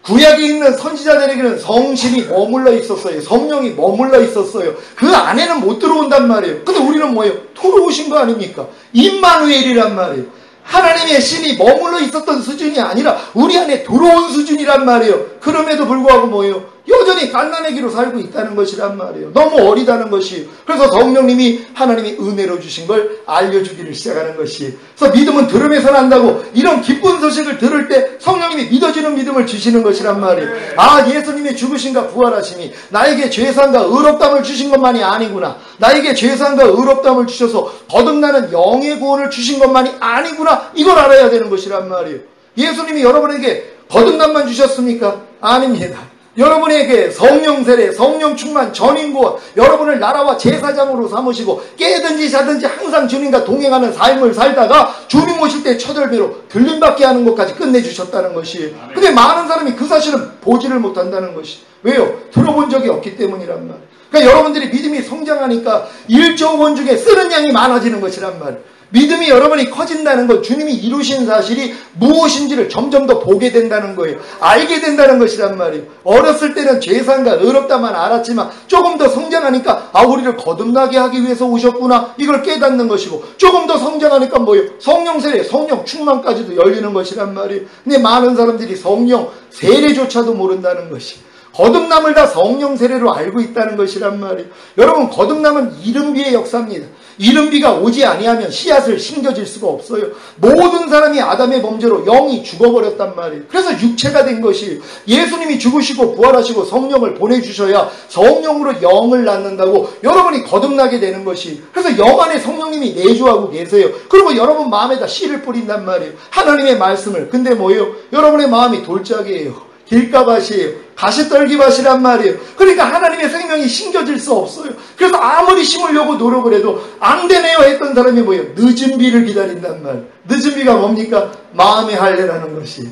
구약에 있는 선지자들에게는 성신이 머물러 있었어요. 성령이 머물러 있었어요. 그 안에는 못 들어온단 말이에요. 근데 우리는 뭐예요? 들어오신 거 아닙니까? 임마누엘이란 말이에요. 하나님의 신이 머물러 있었던 수준이 아니라 우리 안에 들어온 수준이란 말이에요. 그럼에도 불구하고 뭐예요? 여전히 갓난아기로 살고 있다는 것이란 말이에요. 너무 어리다는 것이에요. 그래서 성령님이 하나님이 은혜로 주신 걸 알려주기를 시작하는 것이에요. 그래서 믿음은 들음에서 난다고 이런 기쁜 소식을 들을 때 성령님이 믿어지는 믿음을 주시는 것이란 말이에요. 아, 예수님의 죽으심과 부활하심이 나에게 죄사함과 의롭다함을 주신 것만이 아니구나. 나에게 죄사함과 의롭다함을 주셔서 거듭나는 영의 구원을 주신 것만이 아니구나. 이걸 알아야 되는 것이란 말이에요. 예수님이 여러분에게 거듭남만 주셨습니까? 아닙니다. 여러분에게 성령 세례, 성령 충만, 전인구원, 여러분을 나라와 제사장으로 삼으시고 깨든지 자든지 항상 주님과 동행하는 삶을 살다가 주님 오실 때 첫열배로 들림받게 하는 것까지 끝내주셨다는 것이에요. 근데 많은 사람이 그 사실은 보지를 못한다는 것이. 왜요? 들어본 적이 없기 때문이란 말이에요. 그러니까 여러분들이 믿음이 성장하니까 1조 원 중에 쓰는 양이 많아지는 것이란 말이에요. 믿음이 여러분이 커진다는 것, 주님이 이루신 사실이 무엇인지를 점점 더 보게 된다는 거예요. 알게 된다는 것이란 말이에요. 어렸을 때는 죄사함과 의롭다만 알았지만 조금 더 성장하니까 우리를 거듭나게 하기 위해서 오셨구나, 이걸 깨닫는 것이고, 조금 더 성장하니까 뭐예요? 성령 세례, 성령 충만까지도 열리는 것이란 말이에요. 근데 많은 사람들이 성령 세례조차도 모른다는 것이, 거듭남을 다 성령 세례로 알고 있다는 것이란 말이에요. 여러분, 거듭남은 이른비의 역사입니다. 이른비가 오지 아니하면 씨앗을 심겨질 수가 없어요. 모든 사람이 아담의 범죄로 영이 죽어버렸단 말이에요. 그래서 육체가 된 것이에요. 예수님이 죽으시고 부활하시고 성령을 보내주셔야 성령으로 영을 낳는다고 여러분이 거듭나게 되는 것이에요. 그래서 영 안에 성령님이 내주하고 계세요. 그리고 여러분 마음에다 씨를 뿌린단 말이에요. 하나님의 말씀을. 근데 뭐예요? 여러분의 마음이 돌짝이에요. 길가밭이에요. 가시떨기밭이란 말이에요. 그러니까 하나님의 생명이 심겨질 수 없어요. 그래서 아무리 심으려고 노력을 해도 안 되네요 했던 사람이 뭐예요? 늦은 비를 기다린단 말이에요. 늦은 비가 뭡니까? 마음의 할례라는 것이에요.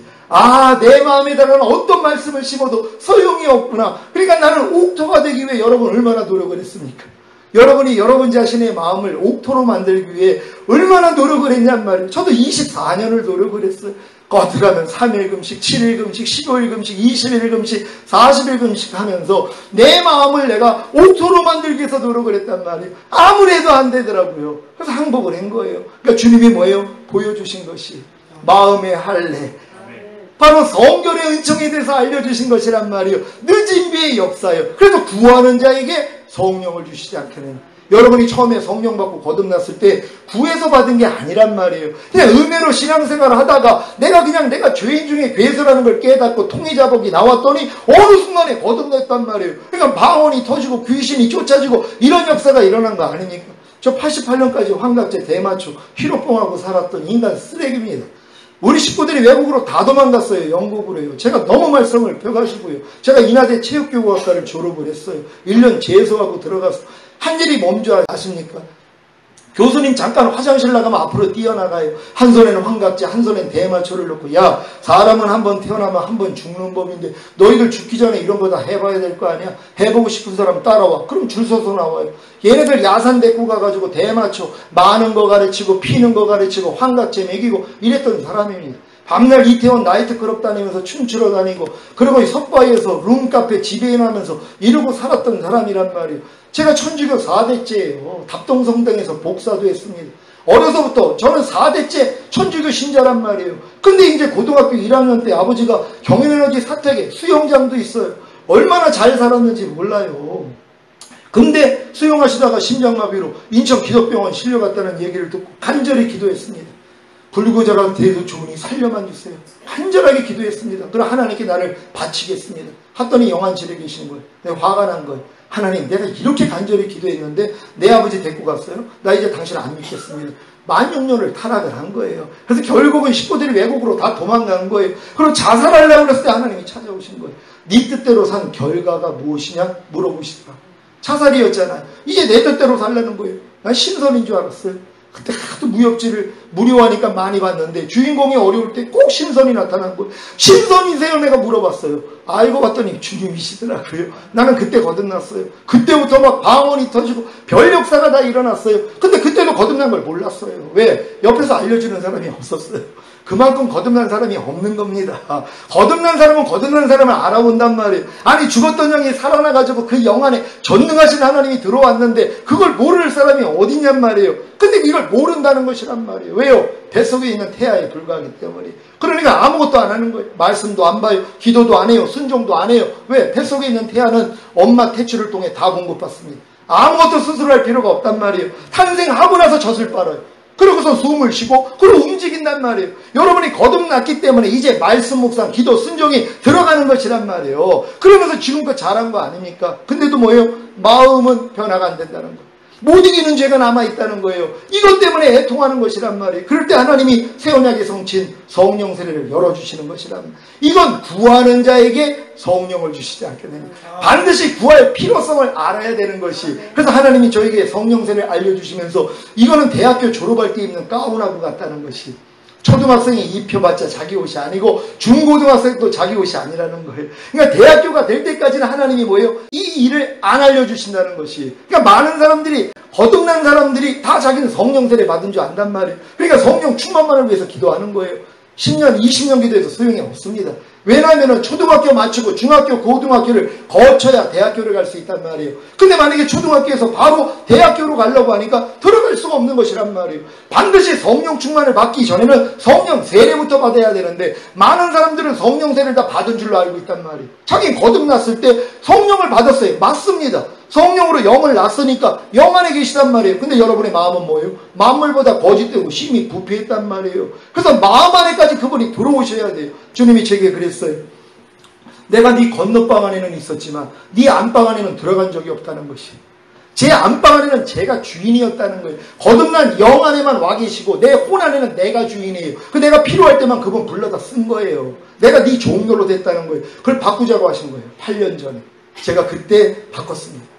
내 마음에다가는 어떤 말씀을 심어도 소용이 없구나. 그러니까 나는 옥토가 되기 위해 여러분 얼마나 노력을 했습니까? 여러분이 여러분 자신의 마음을 옥토로 만들기 위해 얼마나 노력을 했냔 말이에요. 저도 24년을 노력을 했어요. 거듭하면 3일 금식, 7일 금식, 15일 금식, 20일 금식, 40일 금식 하면서 내 마음을 내가 옥토로 만들기 위해서 노력을 했단 말이에요. 아무리 해도 안 되더라고요. 그래서 항복을 한 거예요. 그러니까 주님이 뭐예요? 보여주신 것이 마음의 할례. 바로 성결의 은총에 대해서 알려주신 것이란 말이에요. 늦은 비의 역사예요. 그래서 구하는 자에게 성령을 주시지 않겠느냐. 여러분이 처음에 성령 받고 거듭났을 때 구해서 받은 게 아니란 말이에요. 그냥 은혜로 신앙생활을 하다가 내가 죄인 중에 괴수라는 걸 깨닫고 통해자복이 나왔더니 어느 순간에 거듭났단 말이에요. 그러니까 방언이 터지고 귀신이 쫓아지고 이런 역사가 일어난 거 아닙니까? 저 88년까지 환각제 대마초 히로뽕하고 살았던 인간 쓰레기입니다. 우리 식구들이 외국으로 다 도망갔어요. 영국으로요. 제가 너무 말씀을 펴가시고요. 제가 인하대 체육교육학과를 졸업을 했어요. 1년 재수하고 들어가서 한 일이 뭔 줄 아십니까? 교수님 잠깐 화장실 나가면 앞으로 뛰어나가요. 한 손에는 환각제, 한 손에는 대마초를 넣고, 사람은 한 번 태어나면 한 번 죽는 법인데 너희들 죽기 전에 이런 거 다 해봐야 될 거 아니야? 해보고 싶은 사람 따라와. 그럼 줄 서서 나와요. 얘네들 야산 데리고 가가지고 대마초 많은 거 가르치고 피는 거 가르치고 환각제 먹이고 이랬던 사람입니다. 밤날 이태원 나이트클럽 다니면서 춤추러 다니고, 그리고 석바위에서 룸카페 지배인하면서 이러고 살았던 사람이란 말이에요. 제가 천주교 4대째예요. 답동성당에서 복사도 했습니다. 어려서부터 저는 4대째 천주교 신자란 말이에요. 근데 이제 고등학교 1학년 때 아버지가 경인에너지 사택에 수영장도 있어요. 얼마나 잘 살았는지 몰라요. 근데 수영하시다가 심장마비로 인천 기독병원 실려갔다는 얘기를 듣고 간절히 기도했습니다. 불구절한테도 좋으니 살려만 주세요. 간절하게 기도했습니다. 그럼 하나님께 나를 바치겠습니다. 했더니 영안실에 계신 거예요. 내가 화가 난 거예요. 하나님, 내가 이렇게 간절히 기도했는데 내 아버지 데리고 갔어요. 나 이제 당신 안 믿겠습니다. 16,000년을 타락을 한 거예요. 그래서 결국은 식구들이 외국으로 다 도망간 거예요. 그리고 자살하려고 그랬을 때 하나님이 찾아오신 거예요. 네 뜻대로 산 결과가 무엇이냐 물어보시더라. 자살이었잖아요. 이제 내 뜻대로 살라는 거예요. 난 신선인 줄 알았어요. 그때 하도 무협지를 무료하니까 많이 봤는데 주인공이 어려울 때 꼭 신선이 나타난 거예요. 신선이세요? 내가 물어봤어요. 알고 봤더니 주님이시더라고요. 나는 그때 거듭났어요. 그때부터 막 방언이 터지고 별 역사가 다 일어났어요. 근데 그때도 거듭난 걸 몰랐어요. 왜? 옆에서 알려주는 사람이 없었어요. 그만큼 거듭난 사람이 없는 겁니다. 거듭난 사람은 거듭난 사람을 알아본단 말이에요. 아니 죽었던 영이 살아나가지고 그 영 안에 전능하신 하나님이 들어왔는데 그걸 모를 사람이 어딨냔 말이에요. 근데 이걸 모른다는 것이란 말이에요. 왜요? 뱃속에 있는 태아에 불과하기 때문에. 그러니까 아무것도 안 하는 거예요. 말씀도 안 봐요. 기도도 안 해요. 순종도 안 해요. 왜? 뱃속에 있는 태아는 엄마 태출을 통해 다 공급받습니다. 아무것도 스스로 할 필요가 없단 말이에요. 탄생하고 나서 젖을 빨아요. 그러고서 숨을 쉬고 그리고 움직인단 말이에요. 여러분이 거듭났기 때문에 이제 말씀 묵상, 기도, 순종이 들어가는 것이란 말이에요. 그러면서 지금껏 잘한 거 아닙니까? 근데도 뭐예요? 마음은 변화가 안 된다는 거예요. 못 이기는 죄가 남아있다는 거예요. 이것 때문에 애통하는 것이란 말이에요. 그럴 때 하나님이 새 언약의 성친 성령 세례를 열어주시는 것이란 말이에요. 이건 구하는 자에게 성령을 주시지 않게 됩니다. 반드시 구할 필요성을 알아야 되는 것이. 그래서 하나님이 저에게 성령 세례를 알려주시면서 이거는 대학교 졸업할 때 입는 가운하고 같다는 것이. 초등학생이 입혀봤자 자기 옷이 아니고 중고등학생도 자기 옷이 아니라는 거예요. 그러니까 대학교가 될 때까지는 하나님이 뭐예요? 이 일을 안 알려주신다는 것이. 그러니까 많은 사람들이, 거듭난 사람들이 다 자기는 성령 세례 받은 줄 안단 말이에요. 그러니까 성령 충만만을 위해서 기도하는 거예요. 10년, 20년 기도해서 소용이 없습니다. 왜냐하면 초등학교 마치고 중학교, 고등학교를 거쳐야 대학교를 갈 수 있단 말이에요. 근데 만약에 초등학교에서 바로 대학교로 가려고 하니까 들어갈 수가 없는 것이란 말이에요. 반드시 성령 충만을 받기 전에는 성령 세례부터 받아야 되는데 많은 사람들은 성령 세례를 다 받은 줄로 알고 있단 말이에요. 자기 거듭났을 때 성령을 받았어요. 맞습니다. 성령으로 영을 낳았으니까 영 안에 계시단 말이에요. 근데 여러분의 마음은 뭐예요? 만물보다 거짓되고 심히 부패했단 말이에요. 그래서 마음 안에까지 그분이 들어오셔야 돼요. 주님이 제게 그랬어요. 내가 네 건너방 안에는 있었지만 네 안방 안에는 들어간 적이 없다는 것이. 제 안방 안에는 제가 주인이었다는 거예요. 거듭난 영 안에만 와 계시고 내 혼 안에는 내가 주인이에요. 그 내가 필요할 때만 그분 불러다 쓴 거예요. 내가 네 종료로 됐다는 거예요. 그걸 바꾸자고 하신 거예요. 8년 전에. 제가 그때 바꿨습니다.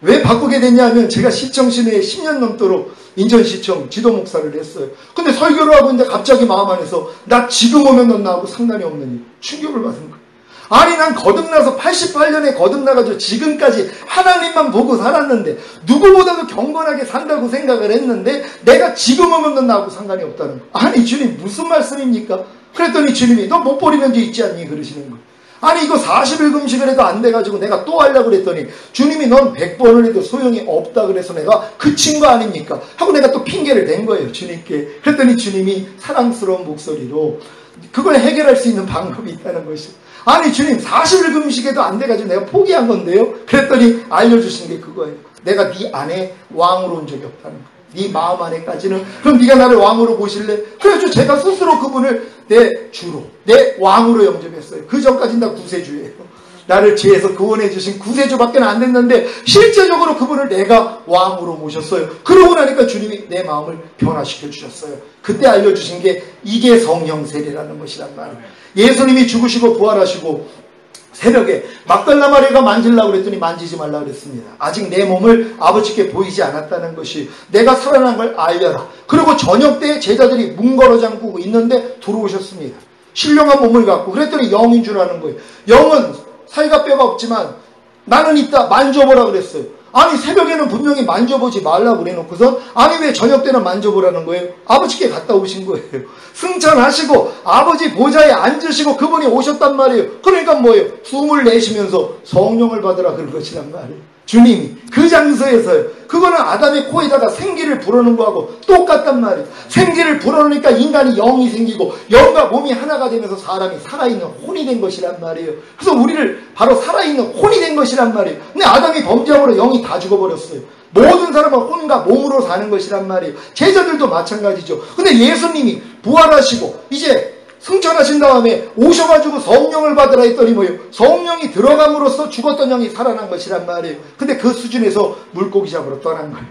왜 바꾸게 됐냐 하면 제가 시청 시내에 10년 넘도록 인천시청 지도목사를 했어요. 근데 설교를 하고 있는데 갑자기 마음 안에서 나 지금 오면 넌 나하고 상관이 없는 일. 충격을 받은 거예요. 아니 난 거듭나서 88년에 거듭나가지고 지금까지 하나님만 보고 살았는데 누구보다도 경건하게 산다고 생각을 했는데 내가 지금 오면 넌 나하고 상관이 없다는 거예요. 아니 주님 무슨 말씀입니까? 그랬더니 주님이 너 못 버리는 죄 있지 않니? 그러시는 거예요. 아니 이거 40일 금식을 해도 안 돼가지고 내가 또 하려고 그랬더니 주님이 넌 100번을 해도 소용이 없다 그래서 내가 그친 거 아닙니까? 하고 내가 또 핑계를 댄 거예요 주님께. 그랬더니 주님이 사랑스러운 목소리로 그걸 해결할 수 있는 방법이 있다는 것이. 아니 주님 40일 금식해도 안 돼가지고 내가 포기한 건데요. 그랬더니 알려주신 게 그거예요. 내가 네 안에 왕으로 온 적이 없다는 거예요. 네 마음 안에까지는. 그럼 네가 나를 왕으로 보실래? 그래서 제가 스스로 그분을 내 주로, 내 왕으로 영접했어요. 그 전까지는 다 구세주예요. 나를 죄에서 구원해 주신 구세주밖에 안 됐는데 실제적으로 그분을 내가 왕으로 모셨어요. 그러고 나니까 주님이 내 마음을 변화시켜 주셨어요. 그때 알려주신 게 이게 성령 세례라는 것이란 말이에요. 예수님이 죽으시고 부활하시고 새벽에 막달라 마리아가 만지려고 그랬더니 만지지 말라 그랬습니다. 아직 내 몸을 아버지께 보이지 않았다는 것이. 내가 살아난 걸 알려라. 그리고 저녁 때 제자들이 문걸어 잠그고 있는데 들어오셨습니다. 신령한 몸을 갖고. 그랬더니 영인 줄 아는 거예요. 영은 살과 뼈가 없지만 나는 있다. 만져보라 그랬어요. 아니 새벽에는 분명히 만져보지 말라고 그래놓고서 아니 왜 저녁 때는 만져보라는 거예요? 아버지께 갔다 오신 거예요. 승천하시고 아버지 보좌에 앉으시고 그분이 오셨단 말이에요. 그러니까 뭐예요? 숨을 내쉬면서 성령을 받으라 그런 것이란 말이에요. 주님이 그 장소에서요. 그거는 아담의 코에다가 생기를 불어넣은 거하고 똑같단 말이에요. 생기를 불어넣으니까 인간이 영이 생기고 영과 몸이 하나가 되면서 사람이 살아있는 혼이 된 것이란 말이에요. 그래서 우리를 바로 살아있는 혼이 된 것이란 말이에요. 근데 아담이 범죄함으로 영이 다 죽어버렸어요. 모든 사람은 혼과 몸으로 사는 것이란 말이에요. 제자들도 마찬가지죠. 근데 예수님이 부활하시고 이제 승천하신 다음에 오셔가지고 성령을 받으라 했더니 뭐예요? 성령이 들어감으로써 죽었던 영이 살아난 것이란 말이에요. 근데 그 수준에서 물고기 잡으러 떠난 거예요.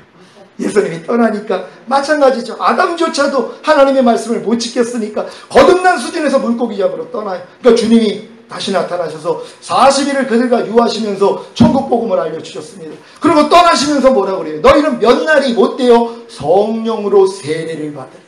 예수님이 떠나니까 마찬가지죠. 아담조차도 하나님의 말씀을 못 지켰으니까 거듭난 수준에서 물고기 잡으러 떠나요. 그러니까 주님이 다시 나타나셔서 40일을 그들과 유하시면서 천국 복음을 알려주셨습니다. 그리고 떠나시면서 뭐라고 그래요? 너희는 몇 날이 못 되어 성령으로 세례를 받으리라.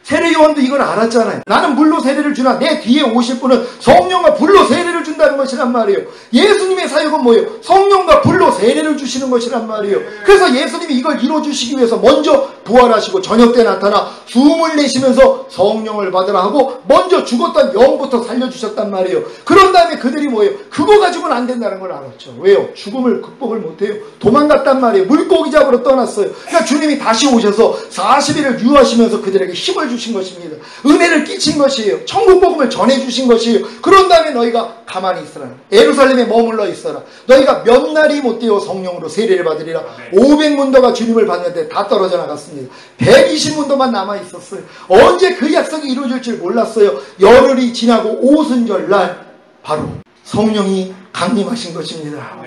세례요한도 이걸 알았잖아요. 나는 물로 세례를 주나 내 뒤에 오실 분은 성령과 불로 세례를 준다 주신다는 것이란 말이에요. 예수님의 사역은 뭐예요? 성령과 불로 세례를 주시는 것이란 말이에요. 그래서 예수님이 이걸 이루어주시기 위해서 먼저 부활하시고 저녁 때 나타나 숨을 내쉬면서 성령을 받으라 하고 먼저 죽었던 영부터 살려주셨단 말이에요. 그런 다음에 그들이 뭐예요? 그거 가지고는 안 된다는 걸 알았죠. 왜요? 죽음을 극복을 못해요. 도망갔단 말이에요. 물고기 잡으러 떠났어요. 그러니까 주님이 다시 오셔서 40일을 유하시면서 그들에게 힘을 주신 것입니다. 은혜를 끼친 것이에요. 천국 복음을 전해주신 것이에요. 그런 다음에 너희가 가만히 있으라. 예루살렘에 머물러 있어라. 너희가 몇 날이 못 되어 성령으로 세례를 받으리라. 500문도가 주님을 받는데 다 떨어져 나갔습니다. 120문도만 남아 있었어요. 언제 그 약속이 이루어질 줄 몰랐어요. 열흘이 지나고 오순절날 바로 성령이 강림하신 것입니다.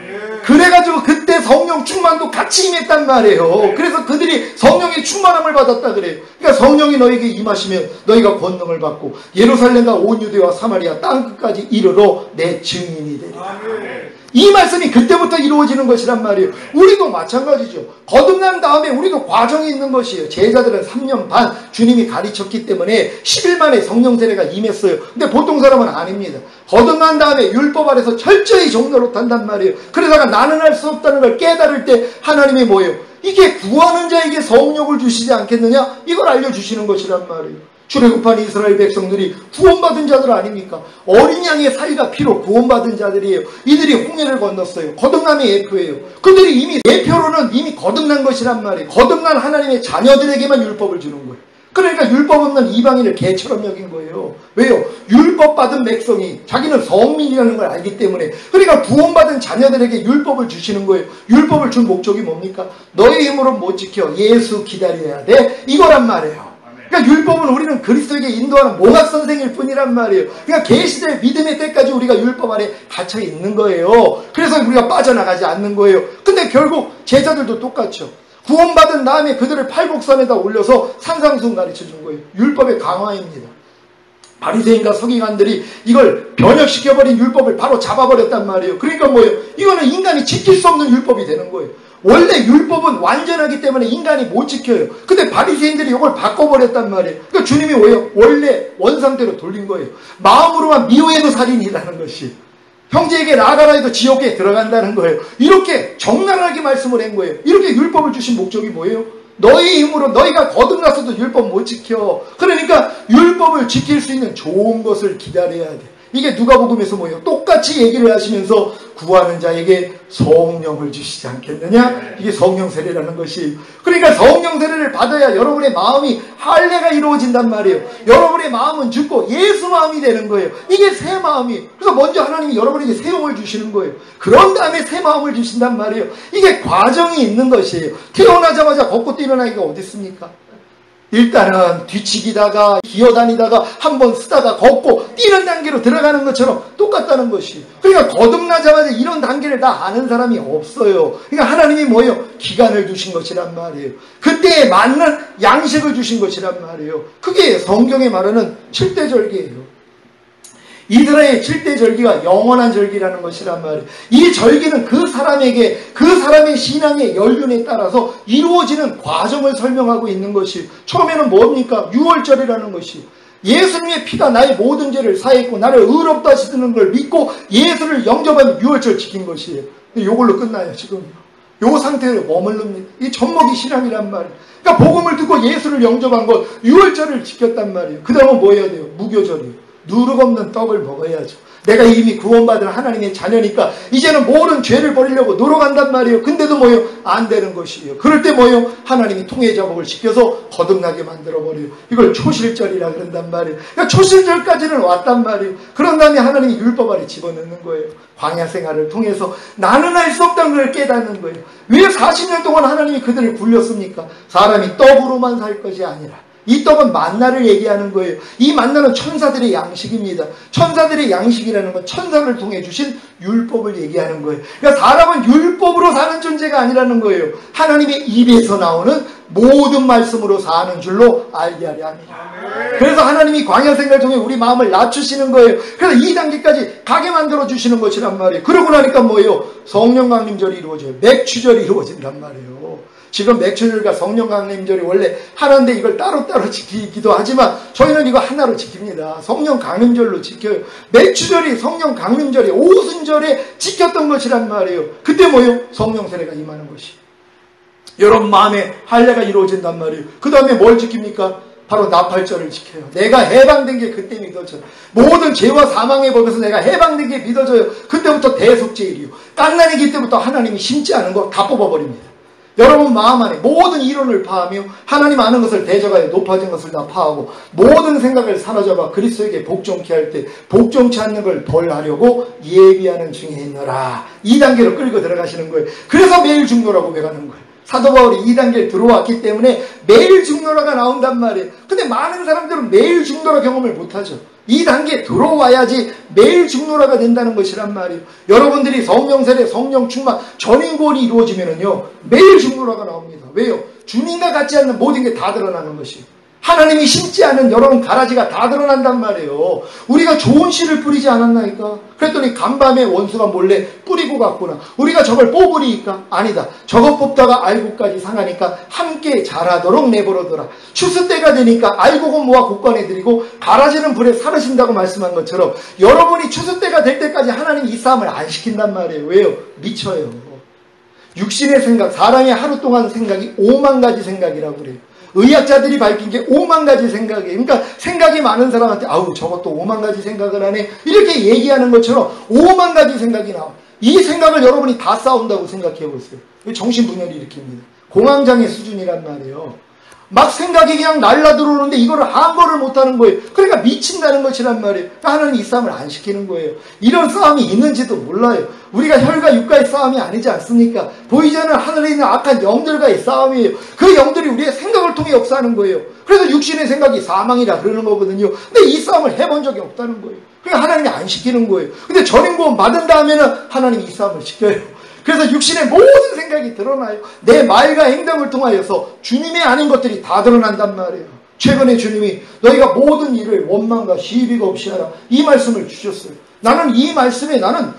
그래가지고 그때 성령 충만도 같이 임했단 말이에요. 그래서 그들이 성령의 충만함을 받았다 그래요. 그러니까 성령이 너에게 임하시면 너희가 권능을 받고 예루살렘과 온 유대와 사마리아 땅끝까지 이르러 내 증인이 되리라. 이 말씀이 그때부터 이루어지는 것이란 말이에요. 우리도 마찬가지죠. 거듭난 다음에 우리도 과정이 있는 것이에요. 제자들은 3년 반 주님이 가르쳤기 때문에 10일 만에 성령 세례가 임했어요. 근데 보통 사람은 아닙니다. 거듭난 다음에 율법 아래서 철저히 종노릇 한단 말이에요. 그러다가 나는 할 수 없다는 걸 깨달을 때 하나님이 뭐예요? 이게 구하는 자에게 성령을 주시지 않겠느냐? 이걸 알려주시는 것이란 말이에요. 출애굽한 이스라엘 백성들이 구원받은 자들 아닙니까? 어린 양의 살과 피로 구원받은 자들이에요. 이들이 홍해를 건넜어요. 거듭남의 예표예요. 그들이 이미 예표로는 이미 거듭난 것이란 말이에요. 거듭난 하나님의 자녀들에게만 율법을 주는 거예요. 그러니까 율법 없는 이방인을 개처럼 여긴 거예요. 왜요? 율법 받은 백성이 자기는 성민이라는 걸 알기 때문에. 그러니까 구원받은 자녀들에게 율법을 주시는 거예요. 율법을 준 목적이 뭡니까? 너의 힘으로 못 지켜. 예수 기다려야 돼. 이거란 말이에요. 그러니까 율법은 우리는 그리스도에게 인도하는 몽학 선생일 뿐이란 말이에요. 그러니까 계시될 믿음의 때까지 우리가 율법 아래 갇혀 있는 거예요. 그래서 우리가 빠져나가지 않는 거예요. 근데 결국 제자들도 똑같죠. 구원받은 다음에 그들을 팔복산에다 올려서 산상순 가르쳐준 거예요. 율법의 강화입니다. 바리새인과 서기관들이 이걸 변혁시켜버린 율법을 바로 잡아버렸단 말이에요. 그러니까 뭐예요? 이거는 인간이 지킬 수 없는 율법이 되는 거예요. 원래 율법은 완전하기 때문에 인간이 못 지켜요. 근데 바리새인들이 이걸 바꿔버렸단 말이에요. 그러니까 주님이 뭐예요? 원래 원상대로 돌린 거예요. 마음으로만 미워해도 살인이라는 것이. 형제에게 나아가라 해도 지옥에 들어간다는 거예요. 이렇게 적나라하게 말씀을 한 거예요. 이렇게 율법을 주신 목적이 뭐예요? 너희 힘으로 너희가 거듭났어도 율법 못 지켜. 그러니까 율법을 지킬 수 있는 좋은 것을 기다려야 돼. 이게 누가복음에서 뭐예요? 똑같이 얘기를 하시면서 구하는 자에게 성령을 주시지 않겠느냐? 이게 성령 세례라는 것이. 그러니까 성령 세례를 받아야 여러분의 마음이 할례가 이루어진단 말이에요. 여러분의 마음은 죽고 예수 마음이 되는 거예요. 이게 새 마음이. 그래서 먼저 하나님이 여러분에게 새 영을 주시는 거예요. 그런 다음에 새 마음을 주신단 말이에요. 이게 과정이 있는 것이에요. 태어나자마자 걷고 뛰는 아이가 어디 있습니까? 일단은 뒤치기다가 기어다니다가 한번 쓰다가 걷고 뛰는 단계로 들어가는 것처럼 똑같다는 것이에요. 그러니까 거듭나자마자 이런 단계를 다 아는 사람이 없어요. 그러니까 하나님이 뭐예요? 기간을 주신 것이란 말이에요. 그때에 맞는 양식을 주신 것이란 말이에요. 그게 성경에 말하는 7대 절기예요. 이스라엘의 7대 절기가 영원한 절기라는 것이란 말이에요. 이 절기는 그 사람에게 그 사람의 신앙의 연륜에 따라서 이루어지는 과정을 설명하고 있는 것이에요. 처음에는 뭡니까? 유월절이라는 것이에요. 예수님의 피가 나의 모든 죄를 사했고 나를 의롭다 하시는 걸 믿고 예수를 영접하는 유월절 지킨 것이에요. 근데 이걸로 끝나요. 지금 요 상태로 머물릅니다. 이 젖먹이 신앙이란 말이에요. 그러니까 복음을 듣고 예수를 영접한 것 유월절을 지켰단 말이에요. 그 다음은 뭐 해야 돼요? 무교절이에요. 누룩 없는 떡을 먹어야죠. 내가 이미 구원받은 하나님의 자녀니까 이제는 모든 죄를 버리려고 노력한단 말이에요. 근데도 뭐예요? 안 되는 것이에요. 그럴 때 뭐예요? 하나님이 통해자복을 시켜서 거듭나게 만들어버려요. 이걸 초실절이라 그런단 말이에요. 그러니까 초실절까지는 왔단 말이에요. 그런 다음에 하나님이 율법 아래 집어넣는 거예요. 광야 생활을 통해서 나는 할 수 없다는 걸 깨닫는 거예요. 왜 40년 동안 하나님이 그들을 굴렸습니까? 사람이 떡으로만 살 것이 아니라 이 떡은 만나를 얘기하는 거예요. 이 만나는 천사들의 양식입니다. 천사들의 양식이라는 건 천사를 통해 주신 율법을 얘기하는 거예요. 그러니까 사람은 율법으로 사는 존재가 아니라는 거예요. 하나님의 입에서 나오는 모든 말씀으로 사는 줄로 알게 하려 합니다. 그래서 하나님이 광야 생활을 통해 우리 마음을 낮추시는 거예요. 그래서 이 단계까지 가게 만들어 주시는 것이란 말이에요. 그러고 나니까 뭐예요? 성령 강림절이 이루어져요. 맥추절이 이루어진단 말이에요. 지금 맥주절과 성령 강림절이 원래 하나인데 이걸 따로따로 지키기도 하지만 저희는 이거 하나로 지킵니다. 성령 강림절로 지켜요. 맥주절이 성령 강림절이 오순절에 지켰던 것이란 말이에요. 그때 뭐요? 성령 세례가 임하는 것이. 여러분 마음에 할례가 이루어진단 말이에요. 그 다음에 뭘 지킵니까? 바로 나팔절을 지켜요. 내가 해방된 게 그때 믿어져요. 모든 죄와 사망의 법에서 내가 해방된 게 믿어져요. 그때부터 대속죄일이요. 갓난아기 때부터 하나님이 심지 않은 거 다 뽑아버립니다. 여러분 마음 안에 모든 이론을 파하며 하나님 아는 것을 대적하여 높아진 것을 다 파하고 모든 생각을 사로잡아 그리스도에게 복종케 할 때 복종치 않는 걸 벌하려고 예비하는 중에 있노라. 2단계로 끌고 들어가시는 거예요. 그래서 매일 중노라고 배가는 거예요. 사도 바울이 2단계에 들어왔기 때문에 매일 중노라가 나온단 말이에요. 근데 많은 사람들은 매일 중노라 경험을 못하죠. 2단계에 들어와야지 매일 중노라가 된다는 것이란 말이에요. 여러분들이 성령 세례, 성령 충만, 전인구원이 이루어지면은요 매일 중노라가 나옵니다. 왜요? 주님과 같지 않는 모든 게 다 드러나는 것이에요. 하나님이 심지 않은 여러분 가라지가 다 드러난단 말이에요. 우리가 좋은 씨를 뿌리지 않았나이까? 그랬더니 간밤에 원수가 몰래 뿌리고 갔구나. 우리가 저걸 뽑으리까? 아니다. 저것 뽑다가 알곡까지 상하니까 함께 자라도록 내버려둬라. 추수 때가 되니까 알곡은 모아 곡간에 들이고 가라지는 불에 사르신다고 말씀한 것처럼 여러분이 추수 때가 될 때까지 하나님이 이 싸움을 안 시킨단 말이에요. 왜요? 미쳐요. 육신의 생각, 사람의 하루 동안 생각이 5만 가지 생각이라고 그래요. 의학자들이 밝힌 게 5만 가지 생각이에요. 그러니까 생각이 많은 사람한테 아우 저것도 5만 가지 생각을 하네 이렇게 얘기하는 것처럼 5만 가지 생각이 나와. 이 생각을 여러분이 다 싸운다고 생각해 보세요. 정신분열을 일으킵니다. 공황장애 수준이란 말이에요. 막 생각이 그냥 날라들어오는데 이거를 한거를 못하는 거예요. 그러니까 미친다는 것이란 말이에요. 하나님 이 싸움을 안 시키는 거예요. 이런 싸움이 있는지도 몰라요. 우리가 혈과 육과의 싸움이 아니지 않습니까? 보이지 않는 하늘에 있는 악한 영들과의 싸움이에요. 그 영들이 우리의 생각을 통해 역사하는 거예요. 그래서 육신의 생각이 사망이라 그러는 거거든요. 근데 이 싸움을 해본 적이 없다는 거예요. 그러니까 하나님이 안 시키는 거예요. 근데 전인구원 받은 다음에는 하나님이 이 싸움을 시켜요. 그래서 육신의 모든 생각이 드러나요. 내 말과 행동을 통하여서 주님의 아닌 것들이 다 드러난단 말이에요. 최근에 주님이 너희가 모든 일을 원망과 시비가 없이 하라 이 말씀을 주셨어요. 나는 이 말씀에 나는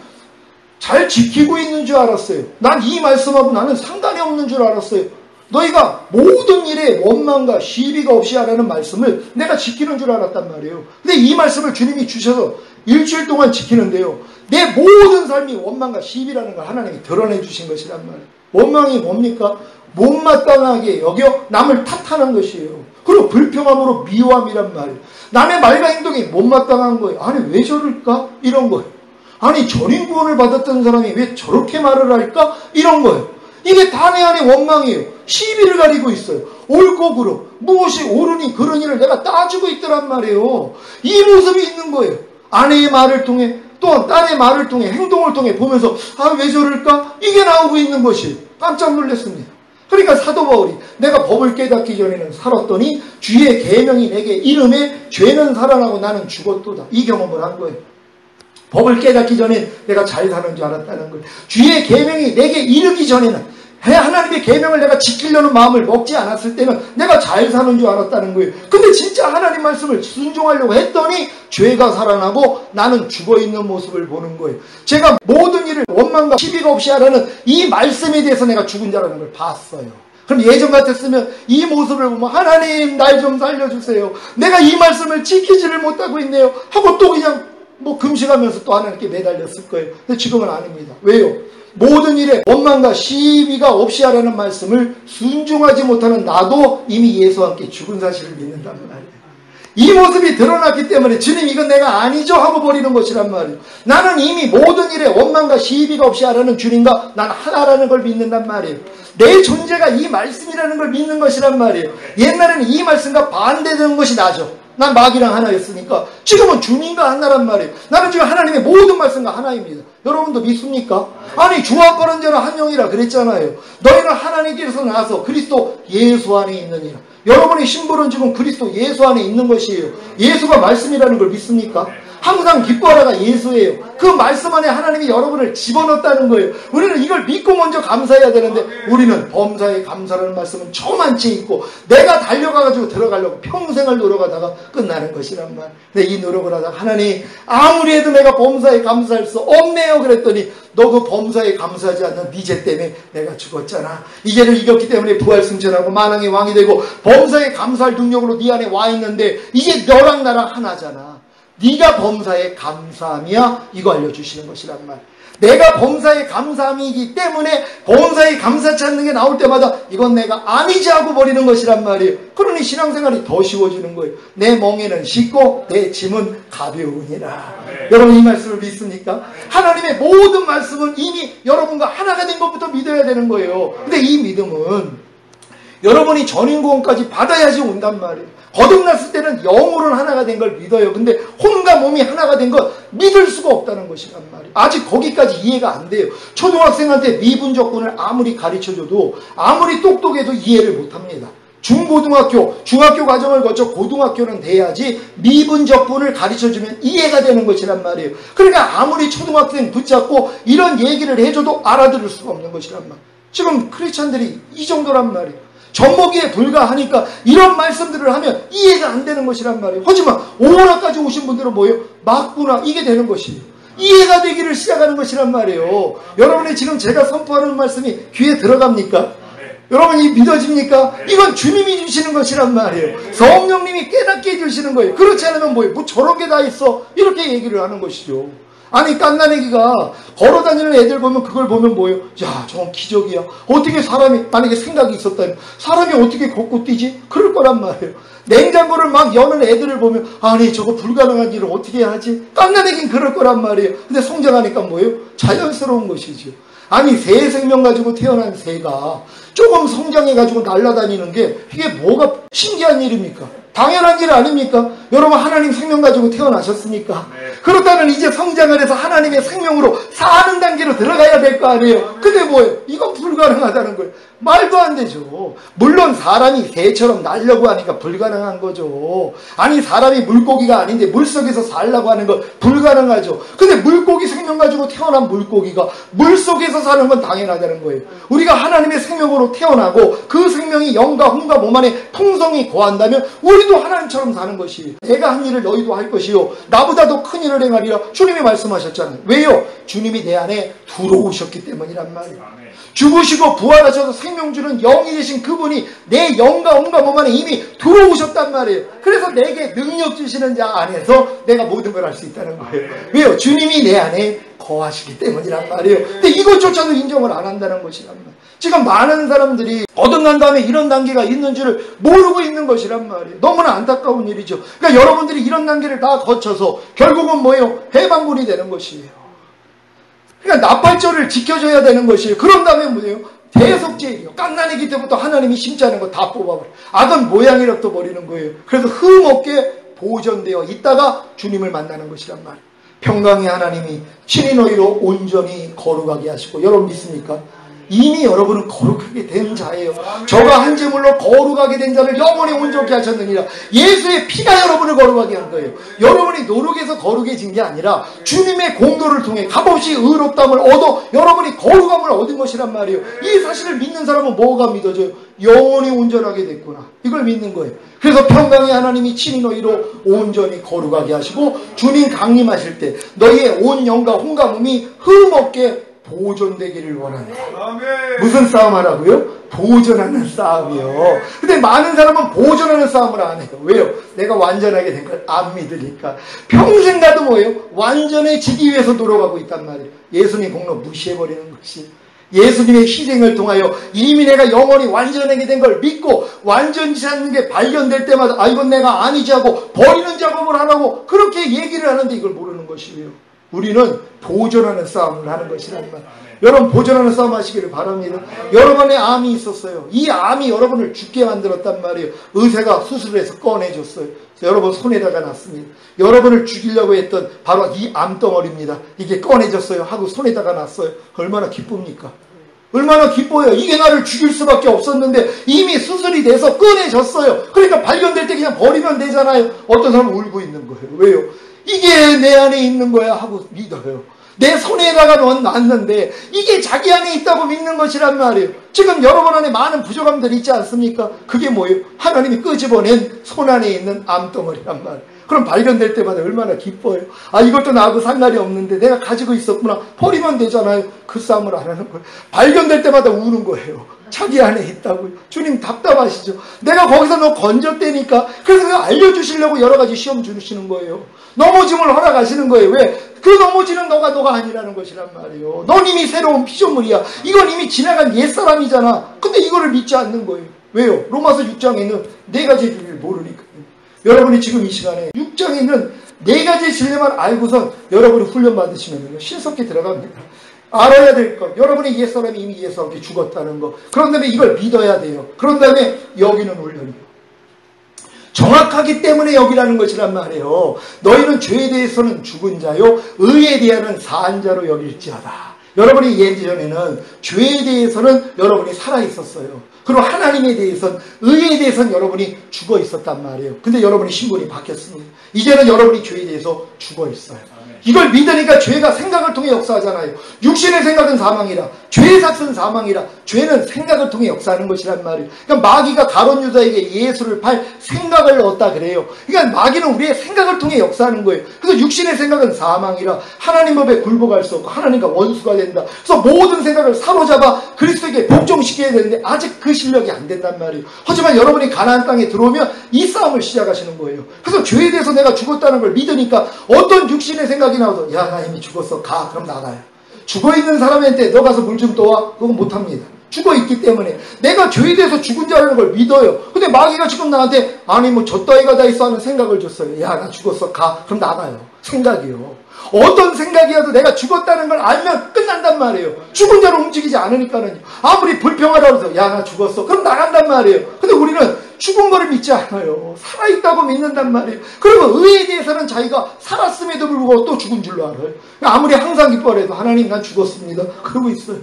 잘 지키고 있는 줄 알았어요. 난 이 말씀하고 나는 상관이 없는 줄 알았어요. 너희가 모든 일에 원망과 시비가 없이 하라는 말씀을 내가 지키는 줄 알았단 말이에요. 근데 이 말씀을 주님이 주셔서 일주일 동안 지키는데요. 내 모든 삶이 원망과 시비라는 걸 하나님이 드러내 주신 것이란 말이에요. 원망이 뭡니까? 못마땅하게 여겨 남을 탓하는 것이에요. 그리고 불평함으로 미워함이란 말이에요. 남의 말과 행동이 못마땅한 거예요. 아니 왜 저럴까? 이런 거예요. 아니 전인구원을 받았던 사람이 왜 저렇게 말을 할까? 이런 거예요. 이게 다 내 안에 원망이에요. 시비를 가리고 있어요. 옳고 그름 무엇이 옳으니 그러니를 내가 따지고 있더란 말이에요. 이 모습이 있는 거예요. 아내의 말을 통해 또한 딸의 말을 통해 행동을 통해 보면서 아 왜 저럴까? 이게 나오고 있는 것이 깜짝 놀랐습니다. 그러니까 사도 바울이 내가 법을 깨닫기 전에는 살았더니 주의 계명이 내게 이름에 죄는 살아나고 나는 죽었도다. 이 경험을 한 거예요. 법을 깨닫기 전에 내가 잘 사는 줄 알았다는 거예요. 주의 계명이 내게 이르기 전에는 하나님의 계명을 내가 지키려는 마음을 먹지 않았을 때는 내가 잘 사는 줄 알았다는 거예요. 근데 진짜 하나님 말씀을 순종하려고 했더니 죄가 살아나고 나는 죽어있는 모습을 보는 거예요. 제가 모든 일을 원망과 시비가 없이 하라는 이 말씀에 대해서 내가 죽은 자라는 걸 봤어요. 그럼 예전 같았으면 이 모습을 보면 하나님 날 좀 살려주세요. 내가 이 말씀을 지키지를 못하고 있네요 하고 또 그냥 금식하면서 또 하나님께 매달렸을 거예요. 근데 지금은 아닙니다. 왜요? 모든 일에 원망과 시비가 없이 하라는 말씀을 순종하지 못하는 나도 이미 예수와 함께 죽은 사실을 믿는단 말이에요. 이 모습이 드러났기 때문에 주님 이건 내가 아니죠 하고 버리는 것이란 말이에요. 나는 이미 모든 일에 원망과 시비가 없이 하라는 주님과 난 하나라는 걸 믿는단 말이에요. 내 존재가 이 말씀이라는 걸 믿는 것이란 말이에요. 옛날에는 이 말씀과 반대되는 것이 나죠. 난 마귀랑 하나였으니까 지금은 주님과 하나란 말이에요. 나는 지금 하나님의 모든 말씀과 하나입니다. 여러분도 믿습니까? 아니 주와 빠른 자는 한 영이라 그랬잖아요. 너희는 하나님께서 나와서 그리스도 예수 안에 있느니라. 여러분의 신분은 지금 그리스도 예수 안에 있는 것이에요. 예수가 말씀이라는 걸 믿습니까? 항상 기뻐하라가 예수예요. 그 말씀 안에 하나님이 여러분을 집어넣었다는 거예요. 우리는 이걸 믿고 먼저 감사해야 되는데 우리는 범사에 감사라는 말씀은 저만치 있고 내가 달려가가지고 들어가려고 평생을 노력하다가 끝나는 것이란 말. 근데 이 노력을 하다가 하나님 아무리 해도 내가 범사에 감사할 수 없네요 그랬더니 너 그 범사에 감사하지 않는 네 죄 때문에 내가 죽었잖아. 이 죄를 이겼기 때문에 부활 승천하고 만왕의 왕이 되고 범사에 감사할 능력으로 네 안에 와 있는데 이제 너랑 나랑 하나잖아. 네가 범사에 감사함이야? 이거 알려주시는 것이란 말. 내가 범사에 감사함이기 때문에 범사에 감사치 않는 게 나올 때마다 이건 내가 아니지 하고 버리는 것이란 말이에요. 그러니 신앙생활이 더 쉬워지는 거예요. 내 멍에는 쉽고 내 짐은 가벼우니라. 네. 여러분 이 말씀을 믿습니까? 하나님의 모든 말씀은 이미 여러분과 하나가 된 것부터 믿어야 되는 거예요. 근데 이 믿음은 여러분이 전인구원까지 받아야지 온단 말이에요. 거듭났을 때는 영으로는 하나가 된 걸 믿어요. 근데 혼과 몸이 하나가 된 걸 믿을 수가 없다는 것이란 말이에요. 아직 거기까지 이해가 안 돼요. 초등학생한테 미분적분을 아무리 가르쳐줘도 아무리 똑똑해도 이해를 못합니다. 중고등학교, 중학교 과정을 거쳐 고등학교는 돼야지 미분적분을 가르쳐주면 이해가 되는 것이란 말이에요. 그러니까 아무리 초등학생 붙잡고 이런 얘기를 해줘도 알아들을 수가 없는 것이란 말이에요. 지금 크리스찬들이 이 정도란 말이에요. 젖먹이에 불과하니까 이런 말씀들을 하면 이해가 안 되는 것이란 말이에요. 하지만 오라까지 오신 분들은 뭐예요? 맞구나 이게 되는 것이에요. 이해가 되기를 시작하는 것이란 말이에요. 여러분이 지금 제가 선포하는 말씀이 귀에 들어갑니까? 여러분이 믿어집니까? 이건 주님이 주시는 것이란 말이에요. 성령님이 깨닫게 해주시는 거예요. 그렇지 않으면 뭐예요? 뭐 저런 게 다 있어? 이렇게 얘기를 하는 것이죠. 아니 깐난애기가 걸어다니는 애들 보면 그걸 보면 뭐예요? 야 저건 기적이야. 어떻게 사람이 만약에 생각이 있었다면 사람이 어떻게 걷고 뛰지? 그럴 거란 말이에요. 냉장고를 막 여는 애들을 보면 아니 저거 불가능한 일을 어떻게 하지? 깐난애기는 그럴 거란 말이에요. 근데 성장하니까 뭐예요? 자연스러운 것이죠. 아니 새 생명 가지고 태어난 새가 조금 성장해가지고 날아다니는 게 이게 뭐가 신기한 일입니까? 당연한 일 아닙니까? 여러분 하나님 생명 가지고 태어나셨으니까. 네. 그렇다면 이제 성장을 해서 하나님의 생명으로 사는 단계로 들어가야 될 거 아니에요. 근데 뭐예요? 이건 불가능하다는 거예요. 말도 안 되죠. 물론 사람이 새처럼 날려고 하니까 불가능한 거죠. 아니 사람이 물고기가 아닌데 물속에서 살려고 하는 건 불가능하죠. 근데 물고기 생명 가지고 태어난 물고기가 물속에서 사는 건 당연하다는 거예요. 우리가 하나님의 생명으로 태어나고 그 생명이 영과 혼과 몸 안에 풍성히 거한다면 우리도 하나님처럼 사는 것이에요. 내가 한 일을 너희도 할 것이요 나보다 더 큰 일을 행하리라 주님이 말씀하셨잖아요. 왜요? 주님이 내 안에 들어오셨기 때문이란 말이에요. 죽으시고 부활하셔서 생명 주는 영이 되신 그분이 내 영과 혼과 몸 안에 이미 들어오셨단 말이에요. 그래서 내게 능력 주시는 자 안에서 내가 모든 걸 할 수 있다는 거예요. 왜요? 주님이 내 안에 거하시기 때문이란 말이에요. 근데 이것조차도 인정을 안 한다는 것이란 말이에요. 지금 많은 사람들이 거듭난 다음에 이런 단계가 있는 줄을 모르고 있는 것이란 말이에요. 너무나 안타까운 일이죠. 그러니까 여러분들이 이런 단계를 다 거쳐서 결국은 뭐예요? 해방군이 되는 것이에요. 그러니까 나팔절을 지켜줘야 되는 것이에요. 그런 다음에 뭐예요? 대속죄예요. 깐난애기 때부터 하나님이 심지하는 거 다 뽑아버려. 악은 모양이라도 버리는 거예요. 그래서 흠없게 보존되어 있다가 주님을 만나는 것이란 말이에요. 평강의 하나님이 친히 너희로 온전히 거룩하게 하시고 여러분 믿습니까? 이미 여러분은 거룩하게 된 자예요. 저가 한 제물로 거룩하게 된 자를 영원히 온전케 하셨느니라. 예수의 피가 여러분을 거룩하게 한 거예요. 여러분이 노력해서 거룩해진 게 아니라 주님의 공로를 통해 값없이 의롭다함을 얻어 여러분이 거룩함을 얻은 것이란 말이에요. 이 사실을 믿는 사람은 뭐가 믿어져요? 영원히 온전하게 됐구나. 이걸 믿는 거예요. 그래서 평강의 하나님이 친히 너희로 온전히 거룩하게 하시고 주님 강림하실 때 너희의 온 영과 혼과 몸이 흠없게 보존되기를 원한다. 무슨 싸움 하라고요? 보존하는 싸움이요. 근데 많은 사람은 보존하는 싸움을 안 해요. 왜요? 내가 완전하게 된 걸 안 믿으니까. 평생 가도 뭐예요? 완전해지기 위해서 노력하고 있단 말이에요. 예수님 공로 무시해버리는 것이. 예수님의 희생을 통하여 이미 내가 영원히 완전하게 된 걸 믿고 완전치 않는 게 발견될 때마다 아 이건 내가 아니지 하고 버리는 작업을 하라고 그렇게 얘기를 하는데 이걸 모르는 것이에요. 우리는 보존하는 싸움을 하는 것이라는 말. 여러분 보존하는 싸움 하시기를 바랍니다. 여러분의 암이 있었어요. 이 암이 여러분을 죽게 만들었단 말이에요. 의사가 수술해서 꺼내줬어요. 여러분 손에다가 놨습니다. 여러분을 죽이려고 했던 바로 이 암덩어리입니다. 이게 꺼내졌어요 하고 손에다가 놨어요. 얼마나 기쁩니까? 얼마나 기뻐요. 이게 나를 죽일 수밖에 없었는데 이미 수술이 돼서 꺼내졌어요. 그러니까 발견될 때 그냥 버리면 되잖아요. 어떤 사람은 울고 있는 거예요. 왜요? 이게 내 안에 있는 거야 하고 믿어요. 내 손에다가 놨는데 이게 자기 안에 있다고 믿는 것이란 말이에요. 지금 여러분 안에 많은 부족함들이 있지 않습니까? 그게 뭐예요? 하나님이 끄집어낸 손 안에 있는 암덩어리란 말이에요. 그럼 발견될 때마다 얼마나 기뻐요. 아, 이것도 나하고 상관이 없는데 내가 가지고 있었구나. 버리면 되잖아요. 그 싸움을 안 하는 거예요. 발견될 때마다 우는 거예요. 자기 안에 있다고요. 주님 답답하시죠. 내가 거기서 너 건졌대니까. 그래서 알려주시려고 여러 가지 시험 주시는 거예요. 넘어짐을 허락하시는 거예요. 왜? 그 넘어지는 너가 아니라는 것이란 말이에요. 넌 이미 새로운 피조물이야. 이건 이미 지나간 옛사람이잖아. 근데 이거를 믿지 않는 거예요. 왜요? 로마서 6장에 있는 네 가지 진리를 모르니까요. 여러분이 지금 이 시간에 6장에 있는 네 가지 진리만 알고선 여러분이 훈련 받으시면 신속히 들어갑니다. 알아야 될 것. 여러분의 옛사람이 이미 예수 함께 죽었다는 것. 그런 다음에 이걸 믿어야 돼요. 그런 다음에 여기는 훈련이에요. 정확하기 때문에 여기라는 것이란 말이에요. 너희는 죄에 대해서는 죽은 자요 의에 대하여는 산 자로 여길지어다. 여러분이 예전에는 죄에 대해서는 여러분이 살아있었어요. 그리고 하나님에 대해서는 의에 대해서는 여러분이 죽어 있었단 말이에요. 근데 여러분의 신분이 바뀌었습니다. 이제는 여러분이 죄에 대해서 죽어 있어요. 이걸 믿으니까 죄가 생각을 통해 역사하잖아요. 육신의 생각은 사망이라, 죄의 삭은 사망이라, 죄는 생각을 통해 역사하는 것이란 말이에요. 그러니까 마귀가 가룟 유다에게 예수를 팔 생각을 얻다 그래요. 그러니까 마귀는 우리의 생각을 통해 역사하는 거예요. 그래서 육신의 생각은 사망이라, 하나님 법에 굴복할 수 없고 하나님과 원수가 된다. 그래서 모든 생각을 사로잡아 그리스도에게 복종시켜야 되는데 아직 그 실력이 안 된단 말이에요. 하지만 여러분이 가나안 땅에 들어오면 이 싸움을 시작하시는 거예요. 그래서 죄에 대해서 내가 죽었다는 걸 믿으니까 어떤 육신의 생각이 나와도 야, 나 이미 죽었어. 가. 그럼 나가요. 죽어있는 사람한테 너 가서 물 좀 떠와. 그건 못합니다. 죽어있기 때문에. 내가 죄에 대해서 죽은 자라는 걸 믿어요. 근데 마귀가 지금 나한테 아니 뭐 저 따위가 다 있어 하는 생각을 줬어요. 야, 나 죽었어. 가. 그럼 나가요. 생각이요. 어떤 생각이라도 내가 죽었다는 걸 알면 끝난단 말이에요. 죽은 자로 움직이지 않으니까는요. 아무리 불평하라고 해서 야, 나 죽었어. 그럼 나간단 말이에요. 근데 우리는 죽은 거를 믿지 않아요. 살아있다고 믿는단 말이에요. 그리고 의에 대해서는 자기가 살았음에도 불구하고 또 죽은 줄로 알아요. 아무리 항상 기뻐해도 하나님 난 죽었습니다. 그러고 있어요.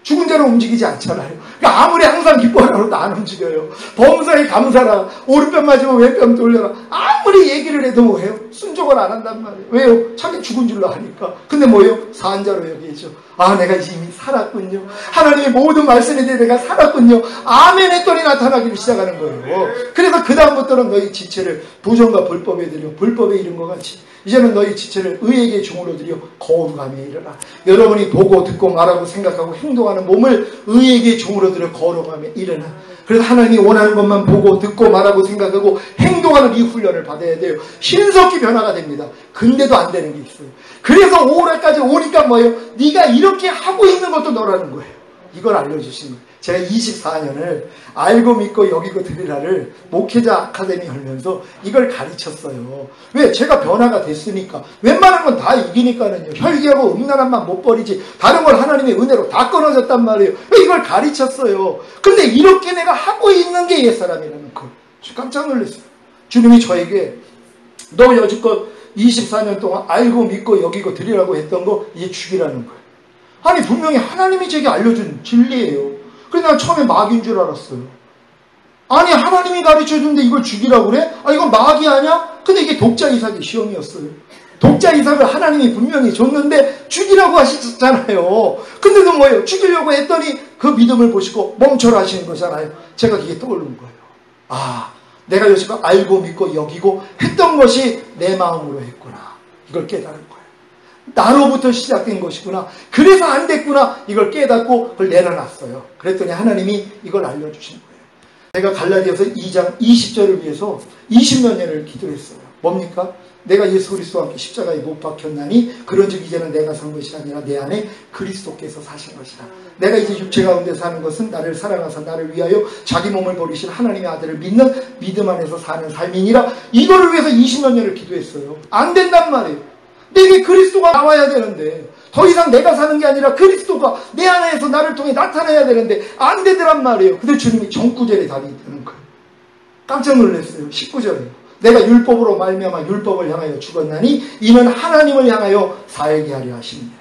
죽은 자로 움직이지 않잖아요. 그러니까 아무리 항상 기뻐하라고 안 움직여요. 범사에 감사라. 오른편 맞으면 왼편 돌려라. 아무리 얘기를 해도 뭐해요? 순종을 안 한단 말이에요. 왜요? 자기 죽은 줄로 아니까. 근데 뭐예요? 산자로 여기죠. 아, 내가 이미 살았군요. 하나님의 모든 말씀에 대해 내가 살았군요. 아멘 했더니 나타나기를 시작하는 거예요. 그래서 그 다음부터는 너희 지체를 부정과 불법에 드려 불법에 이른 것 같이 이제는 너희 지체를 의에게 종으로 드려 거룩함에 이르라. 여러분이 보고 듣고 말하고 생각하고 행동하는 몸을 의에게 종으로 드려 거룩함에 이르라. 그래서 하나님이 원하는 것만 보고 듣고 말하고 생각하고 행동하는 이 훈련을 받아야 돼요. 신속히 변화가 됩니다. 근데도 안 되는 게 있어요. 그래서 5월까지 오니까 뭐예요? 네가 이렇게 하고 있는 것도 너라는 거예요. 이걸 알려주신 거예요. 제가 24년을 알고 믿고 여기고 드리라를 목회자 아카데미 열면서 이걸 가르쳤어요. 왜? 제가 변화가 됐으니까. 웬만한 건 다 이기니까는요. 혈기하고 음란함만 못 버리지. 다른 걸 하나님의 은혜로 다 끊어졌단 말이에요. 이걸 가르쳤어요. 근데 이렇게 내가 하고 있는 게 옛사람이라는 거. 깜짝 놀랐어요. 주님이 저에게 너 여지껏 24년 동안 알고 믿고 여기고 드리라고 했던 거 이제 죽이라는 거예요. 아니 분명히 하나님이 제게 알려준 진리예요. 그래서 난 처음에 마귀인 줄 알았어요. 아니 하나님이 가르쳐주는데 이걸 죽이라고 그래? 아 이건 마귀 아니야? 근데 이게 독자 이삭의 시험이었어요. 독자 이삭을 하나님이 분명히 줬는데 죽이라고 하시잖아요. 근데도 뭐예요? 죽이려고 했더니 그 믿음을 보시고 멈춰라 하시는 거잖아요. 제가 그게 떠오른 거예요. 아 내가 여지껏 알고 믿고 여기고 했던 것이 내 마음으로 했구나. 이걸 깨달은 거예요. 나로부터 시작된 것이구나. 그래서 안 됐구나. 이걸 깨닫고 그걸 내려놨어요. 그랬더니 하나님이 이걸 알려주신 거예요. 제가 갈라디아서 2장 20절을 위해서 20몇 년을 기도했어요. 뭡니까? 내가 예수 그리스도와 함께 십자가에 못 박혔나니 그런즉 이제는 내가 산 것이 아니라 내 안에 그리스도께서 사신 것이라. 내가 이제 육체 가운데 사는 것은 나를 사랑하사 나를 위하여 자기 몸을 버리신 하나님의 아들을 믿는 믿음 안에서 사는 삶이니라. 이거를 위해서 20몇 년을 기도했어요. 안 된단 말이에요. 내게 그리스도가 나와야 되는데 더 이상 내가 사는 게 아니라 그리스도가 내 안에서 나를 통해 나타나야 되는데 안 되더란 말이에요. 근데 주님이 정구절에 답이 있다는 거예요. 깜짝 놀랐어요. 19절이에요. 내가 율법으로 말미암아 율법을 향하여 죽었나니 이는 하나님을 향하여 살게 하려 하십니다.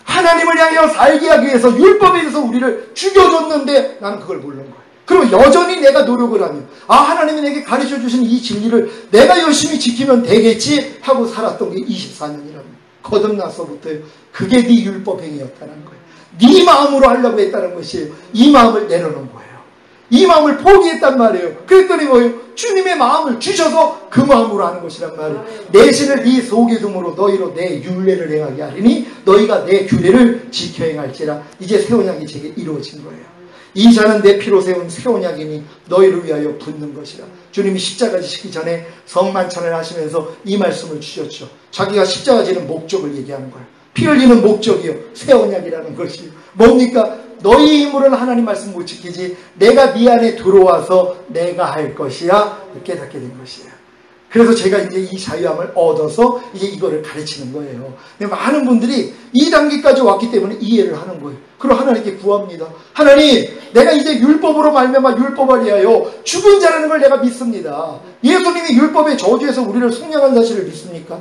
하나님을 향하여 살게 하기 위해서 율법에 의해서 우리를 죽여줬는데 나는 그걸 모르는 거예요. 그리고 여전히 내가 노력을 하면 하나님이 내게 가르쳐주신 이 진리를 내가 열심히 지키면 되겠지 하고 살았던 게 24년이랍니다. 거듭나서부터요. 그게 네 율법 행위였다는 거예요. 네 마음으로 하려고 했다는 것이에요. 이 마음을 내려놓은 거예요. 이 마음을 포기했단 말이에요. 그랬더니 뭐예요? 주님의 마음을 주셔서 그 마음으로 하는 것이란 말이에요. 내 신을 네 속에 둠으로 너희로 내 율례를 행하게 하리니 너희가 내 규례를 지켜 행할지라. 이제 새 언약이 제게 이루어진 거예요. 이 잔은 내 피로 세운 새 언약이니 너희를 위하여 붓는 것이라. 주님이 십자가 지시기 전에 성만찬을 하시면서 이 말씀을 주셨죠. 자기가 십자가 지는 목적을 얘기하는 거예요. 피 흘리는 목적이요, 새 언약이라는 것이 뭡니까? 너희 힘으로는 하나님 말씀 못 지키지 내가 네 안에 들어와서 내가 할 것이야 깨닫게 된 것이에요. 그래서 제가 이제 이 자유함을 얻어서 이제 이거를 가르치는 거예요. 근데 많은 분들이 이 단계까지 왔기 때문에 이해를 하는 거예요. 그럼 하나님께 구합니다. 하나님, 내가 이제 율법으로 말미암아 율법을 위하여 죽은 자라는 걸 내가 믿습니다. 예수님이 율법의 저주에서 우리를 속량한 사실을 믿습니까?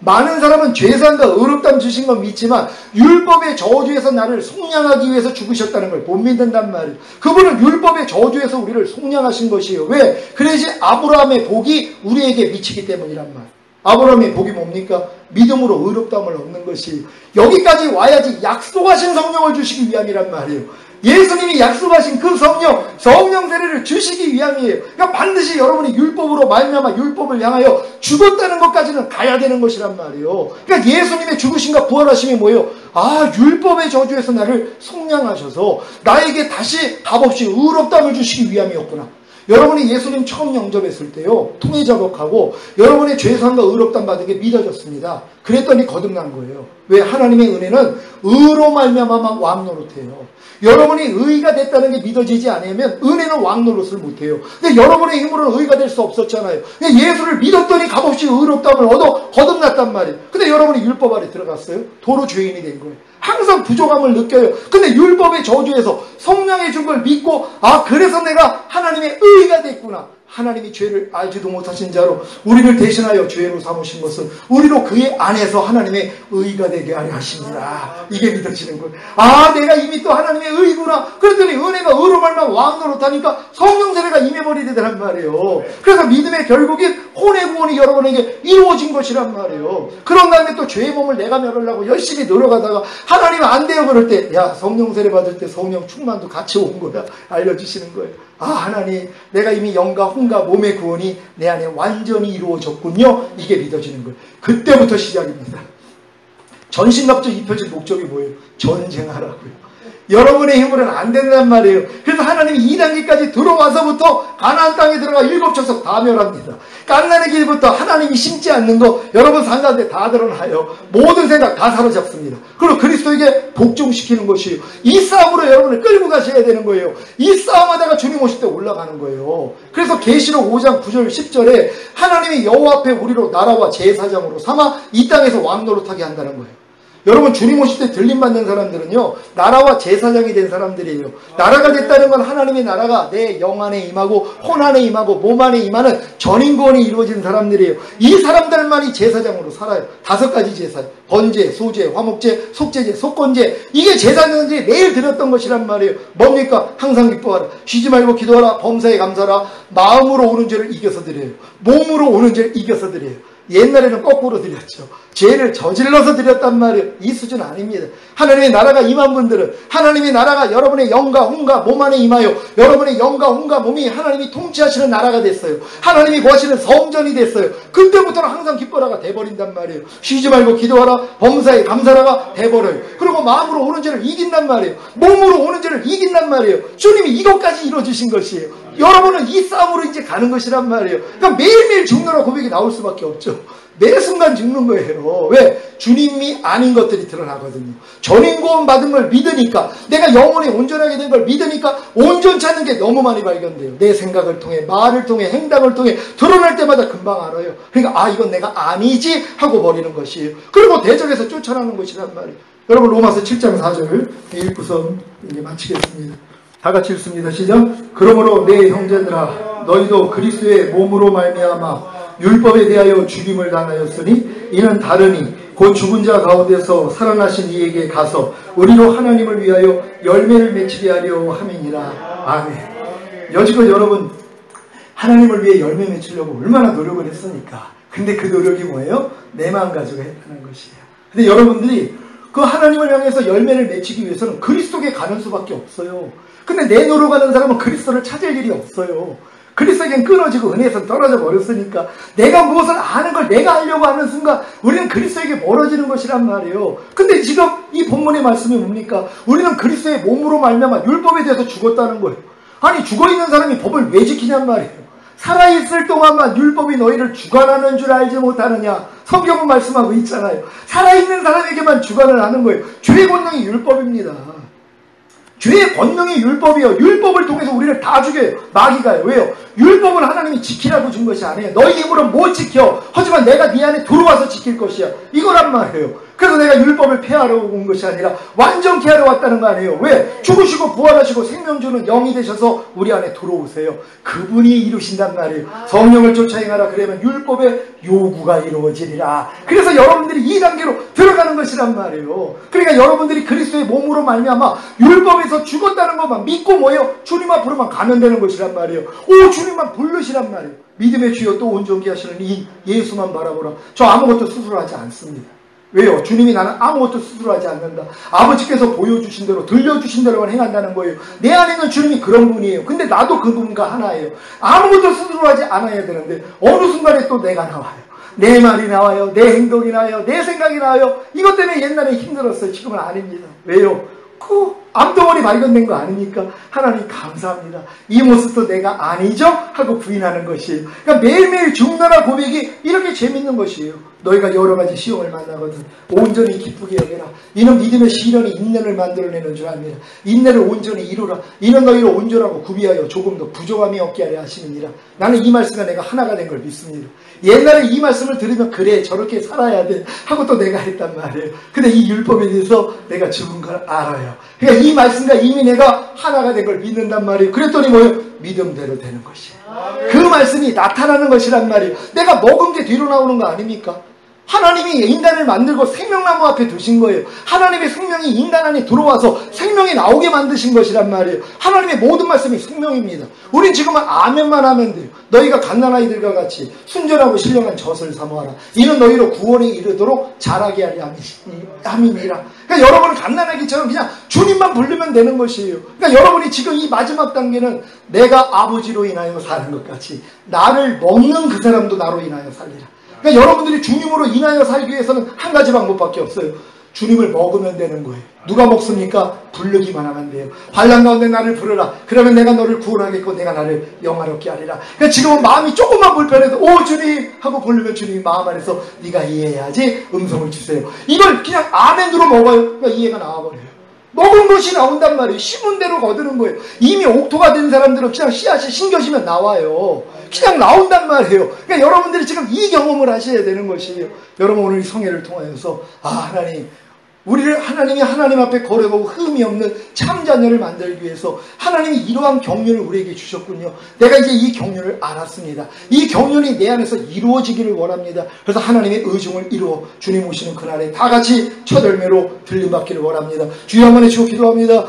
많은 사람은 죄사함과 의롭다함 주신 건 믿지만 율법의 저주에서 나를 속량하기 위해서 죽으셨다는 걸 못 믿는단 말이에요. 그분은 율법의 저주에서 우리를 속량하신 것이에요. 왜? 그래야지 아브라함의 복이 우리에게 미치기 때문이란 말이에요. 아브라함의 복이 뭡니까? 믿음으로 의롭다함을 얻는 것이 여기까지 와야지 약속하신 성령을 주시기 위함이란 말이에요. 예수님이 약속하신 그 성령 세례를 주시기 위함이에요. 그러니까 반드시 여러분이 율법으로 말미암아 율법을 향하여 죽었다는 것까지는 가야 되는 것이란 말이에요. 그러니까 예수님의 죽으심과 부활하심이 뭐예요? 아, 율법의 저주에서 나를 속량하셔서 나에게 다시 값없이 의롭다함을 주시기 위함이었구나. 여러분이 예수님 처음 영접했을 때요, 통해자복하고 여러분의 죄사함과 의롭다함 받은 게 믿어졌습니다. 그랬더니 거듭난 거예요. 왜? 하나님의 은혜는 의로 말미암아 왕노릇해요. 여러분이 의가 됐다는 게 믿어지지 않으면 은혜는 왕노릇을 못해요. 근데 여러분의 힘으로는 의가 될 수 없었잖아요. 예수를 믿었더니 값없이 의롭다함을 얻어 거듭났단 말이에요. 근데 여러분이 율법 아래 들어갔어요? 도로 죄인이 된 거예요. 항상 부족함을 느껴요. 근데 율법의 저주에서 성령의 준 걸 믿고, 아, 그래서 내가 하나님의 의가 됐구나. 하나님이 죄를 알지도 못하신 자로 우리를 대신하여 죄로 삼으신 것은 우리로 그의 안에서 하나님의 의가 되게 하려 하십니다. 이게 믿어지는 거예요. 아, 내가 이미 또 하나님의 의구나. 그랬더니 은혜가 의로 말만 왕노릇하니까 성령 세례가 임해버리더란 말이에요. 그래서 믿음의 결국인 혼의 구원이 여러분에게 이루어진 것이란 말이에요. 그런 다음에 또 죄의 몸을 내가 멸하려고 열심히 노력하다가 하나님 안 돼요 그럴 때, 야, 성령 세례 받을 때 성령 충만도 같이 온 거야. 알려주시는 거예요. 아, 하나님, 내가 이미 영과 혼과 몸의 구원이 내 안에 완전히 이루어졌군요. 이게 믿어지는 거예요. 그때부터 시작입니다. 전신갑주 입혀진 목적이 뭐예요? 전쟁하라고요. 여러분의 힘으로는 안 된단 말이에요. 그래서 하나님이 2단계까지 들어와서부터 가나안 땅에 들어가 7척석 다 멸합니다. 깐난의 길부터 하나님이 심지 않는 거 여러분 산 가운데 다 드러나요. 모든 생각 다 사로잡습니다. 그리고 그리스도에게 복종시키는 것이에요. 이 싸움으로 여러분을 끌고 가셔야 되는 거예요. 이 싸움하다가 주님 오실 때 올라가는 거예요. 그래서 계시록 5장 9절 10절에 하나님이 여호와 앞에 우리로 나라와 제사장으로 삼아 이 땅에서 왕노릇하게 한다는 거예요. 여러분, 주님 오실 때 들림받는 사람들은요, 나라와 제사장이 된 사람들이에요. 나라가 됐다는 건 하나님의 나라가 내 영 안에 임하고 혼 안에 임하고 몸 안에 임하는 전인구원이 이루어진 사람들이에요. 이 사람들만이 제사장으로 살아요. 5가지 제사, 번제, 소제, 화목제, 속제제, 속건제. 이게 제사장들이 매일 드렸던 것이란 말이에요. 뭡니까? 항상 기뻐하라, 쉬지 말고 기도하라, 범사에 감사하라. 마음으로 오는 죄를 이겨서 드려요. 몸으로 오는 죄를 이겨서 드려요. 옛날에는 거꾸로 드렸죠. 죄를 저질러서 드렸단 말이에요. 이 수준 아닙니다. 하나님의 나라가 임한 분들은 하나님의 나라가 여러분의 영과 혼과 몸 안에 임하여 여러분의 영과 혼과 몸이 하나님이 통치하시는 나라가 됐어요. 하나님이 거하시는 성전이 됐어요. 그때부터는 항상 기뻐라가 돼버린단 말이에요. 쉬지 말고 기도하라, 범사에 감사라가 돼버려요. 그리고 마음으로 오는 죄를 이긴단 말이에요. 몸으로 오는 죄를 이긴단 말이에요. 주님이 이것까지 이루어주신 것이에요. 여러분은 이 싸움으로 이제 가는 것이란 말이에요. 그러니까 매일매일 죽노라 고백이 나올 수밖에 없죠. 매 순간 죽는 거예요. 왜? 주님이 아닌 것들이 드러나거든요. 전인구원 받은 걸 믿으니까, 내가 영혼이 온전하게 된 걸 믿으니까 온전치 않은 게 너무 많이 발견돼요. 내 생각을 통해, 말을 통해, 행동을 통해 드러날 때마다 금방 알아요. 그러니까 아, 이건 내가 아니지 하고 버리는 것이에요. 그리고 대적에서 쫓아나는 것이란 말이에요. 여러분, 로마서 7장 4절 읽고서 이제 마치겠습니다. 다 같이 읽습니다. 시작. 그러므로 내 형제들아, 너희도 그리스도의 몸으로 말미암아 율법에 대하여 죽임을 당하였으니 이는 다르니 곧 죽은 자 가운데서 살아나신 이에게 가서 우리로 하나님을 위하여 열매를 맺히게 하려 함이니라. 아멘. 여지껏 여러분, 하나님을 위해 열매 맺히려고 얼마나 노력을 했으니까. 근데 그 노력이 뭐예요? 내 마음 가지고 했다는 것이에요. 근데 여러분들이 그 하나님을 향해서 열매를 맺히기 위해서는 그리스도께 가는 수밖에 없어요. 근데 내노로 가는 사람은 그리스도를 찾을 일이 없어요. 그리스도에겐 끊어지고 은혜에서 떨어져 버렸으니까 내가 무엇을 아는 걸 내가 하려고 하는 순간 우리는 그리스도에게 멀어지는 것이란 말이에요. 근데 지금 이 본문의 말씀이 뭡니까? 우리는 그리스도의 몸으로 말미암아 율법에 대해서 죽었다는 거예요. 아니 죽어있는 사람이 법을 왜 지키냔 말이에요. 살아있을 동안만 율법이 너희를 주관하는 줄 알지 못하느냐. 성경은 말씀하고 있잖아요. 살아있는 사람에게만 주관을 하는 거예요. 죄의 권능이 율법입니다. 죄의 권능이 율법이요. 율법을 통해서 우리를 다 죽여요. 마귀가요. 왜요? 율법을 하나님이 지키라고 준 것이 아니에요. 너희 힘으로 못 지켜. 하지만 내가 네 안에 들어와서 지킬 것이야. 이거란 말이에요. 그래서 내가 율법을 폐하러 온 것이 아니라 완전케 하러 왔다는 거 아니에요. 왜? 죽으시고 부활하시고 생명 주는 영이 되셔서 우리 안에 들어오세요. 그분이 이루신단 말이에요. 성령을 쫓아 행하라. 그러면 율법의 요구가 이루어지리라. 그래서 여러분들이 이 단계로 들어가는 것이란 말이에요. 그러니까 여러분들이 그리스도의 몸으로 말미암아 율법에서 죽었다는 것만 믿고 뭐예요? 주님 앞으로만 가면 되는 것이란 말이에요. 오, 주님만 부르시란 말이에요. 믿음의 주여 또 온전케 하시는 이 예수만 바라보라. 저 아무것도 스스로 하지 않습니다. 왜요? 주님이 나는 아무것도 스스로 하지 않는다. 아버지께서 보여주신 대로 들려주신 대로만 행한다는 거예요. 내 안에는 주님이 그런 분이에요. 근데 나도 그분과 하나예요. 아무것도 스스로 하지 않아야 되는데 어느 순간에 또 내가 나와요. 내 말이 나와요. 내 행동이 나와요. 내 생각이 나와요. 이것 때문에 옛날에 힘들었어요. 지금은 아닙니다. 왜요? 그 암덩어리 발견된 거 아닙니까? 하나님 감사합니다. 이 모습도 내가 아니죠? 하고 부인하는 것이에요. 그러니까 매일매일 중단한 고백이 이렇게 재밌는 것이에요. 너희가 여러 가지 시험을 만나거든 온전히 기쁘게 여겨라. 이는 믿음의 시련이 인내를 만들어내는 줄 압니다. 인내를 온전히 이루라. 이는 너희를 온전하고 구비하여 조금 더 부족함이 없게 하려 하심이니라. 나는 이 말씀에 내가 하나가 된 걸 믿습니다. 옛날에 이 말씀을 들으면 그래 저렇게 살아야 돼 하고 또 내가 했단 말이에요. 근데 이 율법에 대해서 내가 죽은 걸 알아요. 그러니까 이 말씀과 이미 내가 하나가 된 걸 믿는단 말이에요. 그랬더니 뭐예요? 믿음대로 되는 것이에요. 그 말씀이 나타나는 것이란 말이에요. 내가 먹은 게 뒤로 나오는 거 아닙니까? 하나님이 인간을 만들고 생명나무 앞에 두신 거예요. 하나님의 생명이 인간 안에 들어와서 생명이 나오게 만드신 것이란 말이에요. 하나님의 모든 말씀이 생명입니다. 우린 지금은 아멘만 하면 돼요. 너희가 갓난아이들과 같이 순전하고 신령한 젖을 사모하라. 이는 너희로 구원에 이르도록 자라게 하려 함이니라. 그러니까 여러분은 갓난아기처럼 그냥 주님만 부르면 되는 것이에요. 그러니까 여러분이 지금 이 마지막 단계는 내가 아버지로 인하여 사는 것 같이 나를 먹는 그 사람도 나로 인하여 살리라. 그러니까 여러분들이 주님으로 인하여 살기 위해서는 한 가지 방법밖에 없어요. 주님을 먹으면 되는 거예요. 누가 먹습니까? 부르기만 하면 돼요. 환난 가운데 나를 부르라. 그러면 내가 너를 구원하겠고 내가 나를 영화롭게 하리라. 그러니까 지금은 마음이 조금만 불편해도 오 주님 하고 부르면 주님이 마음 안에서 네가 이해해야지 음성을 주세요. 이걸 그냥 아멘으로 먹어요. 그러니까 이해가 나와버려요. 먹은 것이 나온단 말이에요. 심은 대로 거두는 거예요. 이미 옥토가 된 사람들은 그냥 씨앗이 심겨지면 나와요. 그냥 나온단 말이에요. 그러니까 여러분들이 지금 이 경험을 하셔야 되는 것이에요. 여러분 오늘 이 성회를 통하여서 하나님 우리를 하나님이 하나님 앞에 거래하고 흠이 없는 참 자녀를 만들기 위해서 하나님이 이러한 경륜을 우리에게 주셨군요. 내가 이제 이 경륜을 알았습니다. 이 경륜이 내 안에서 이루어지기를 원합니다. 그래서 하나님의 의중을 이루어 주님 오시는 그날에 다 같이 첫 열매로 들림받기를 원합니다. 주여 한번 해주고 기도합니다.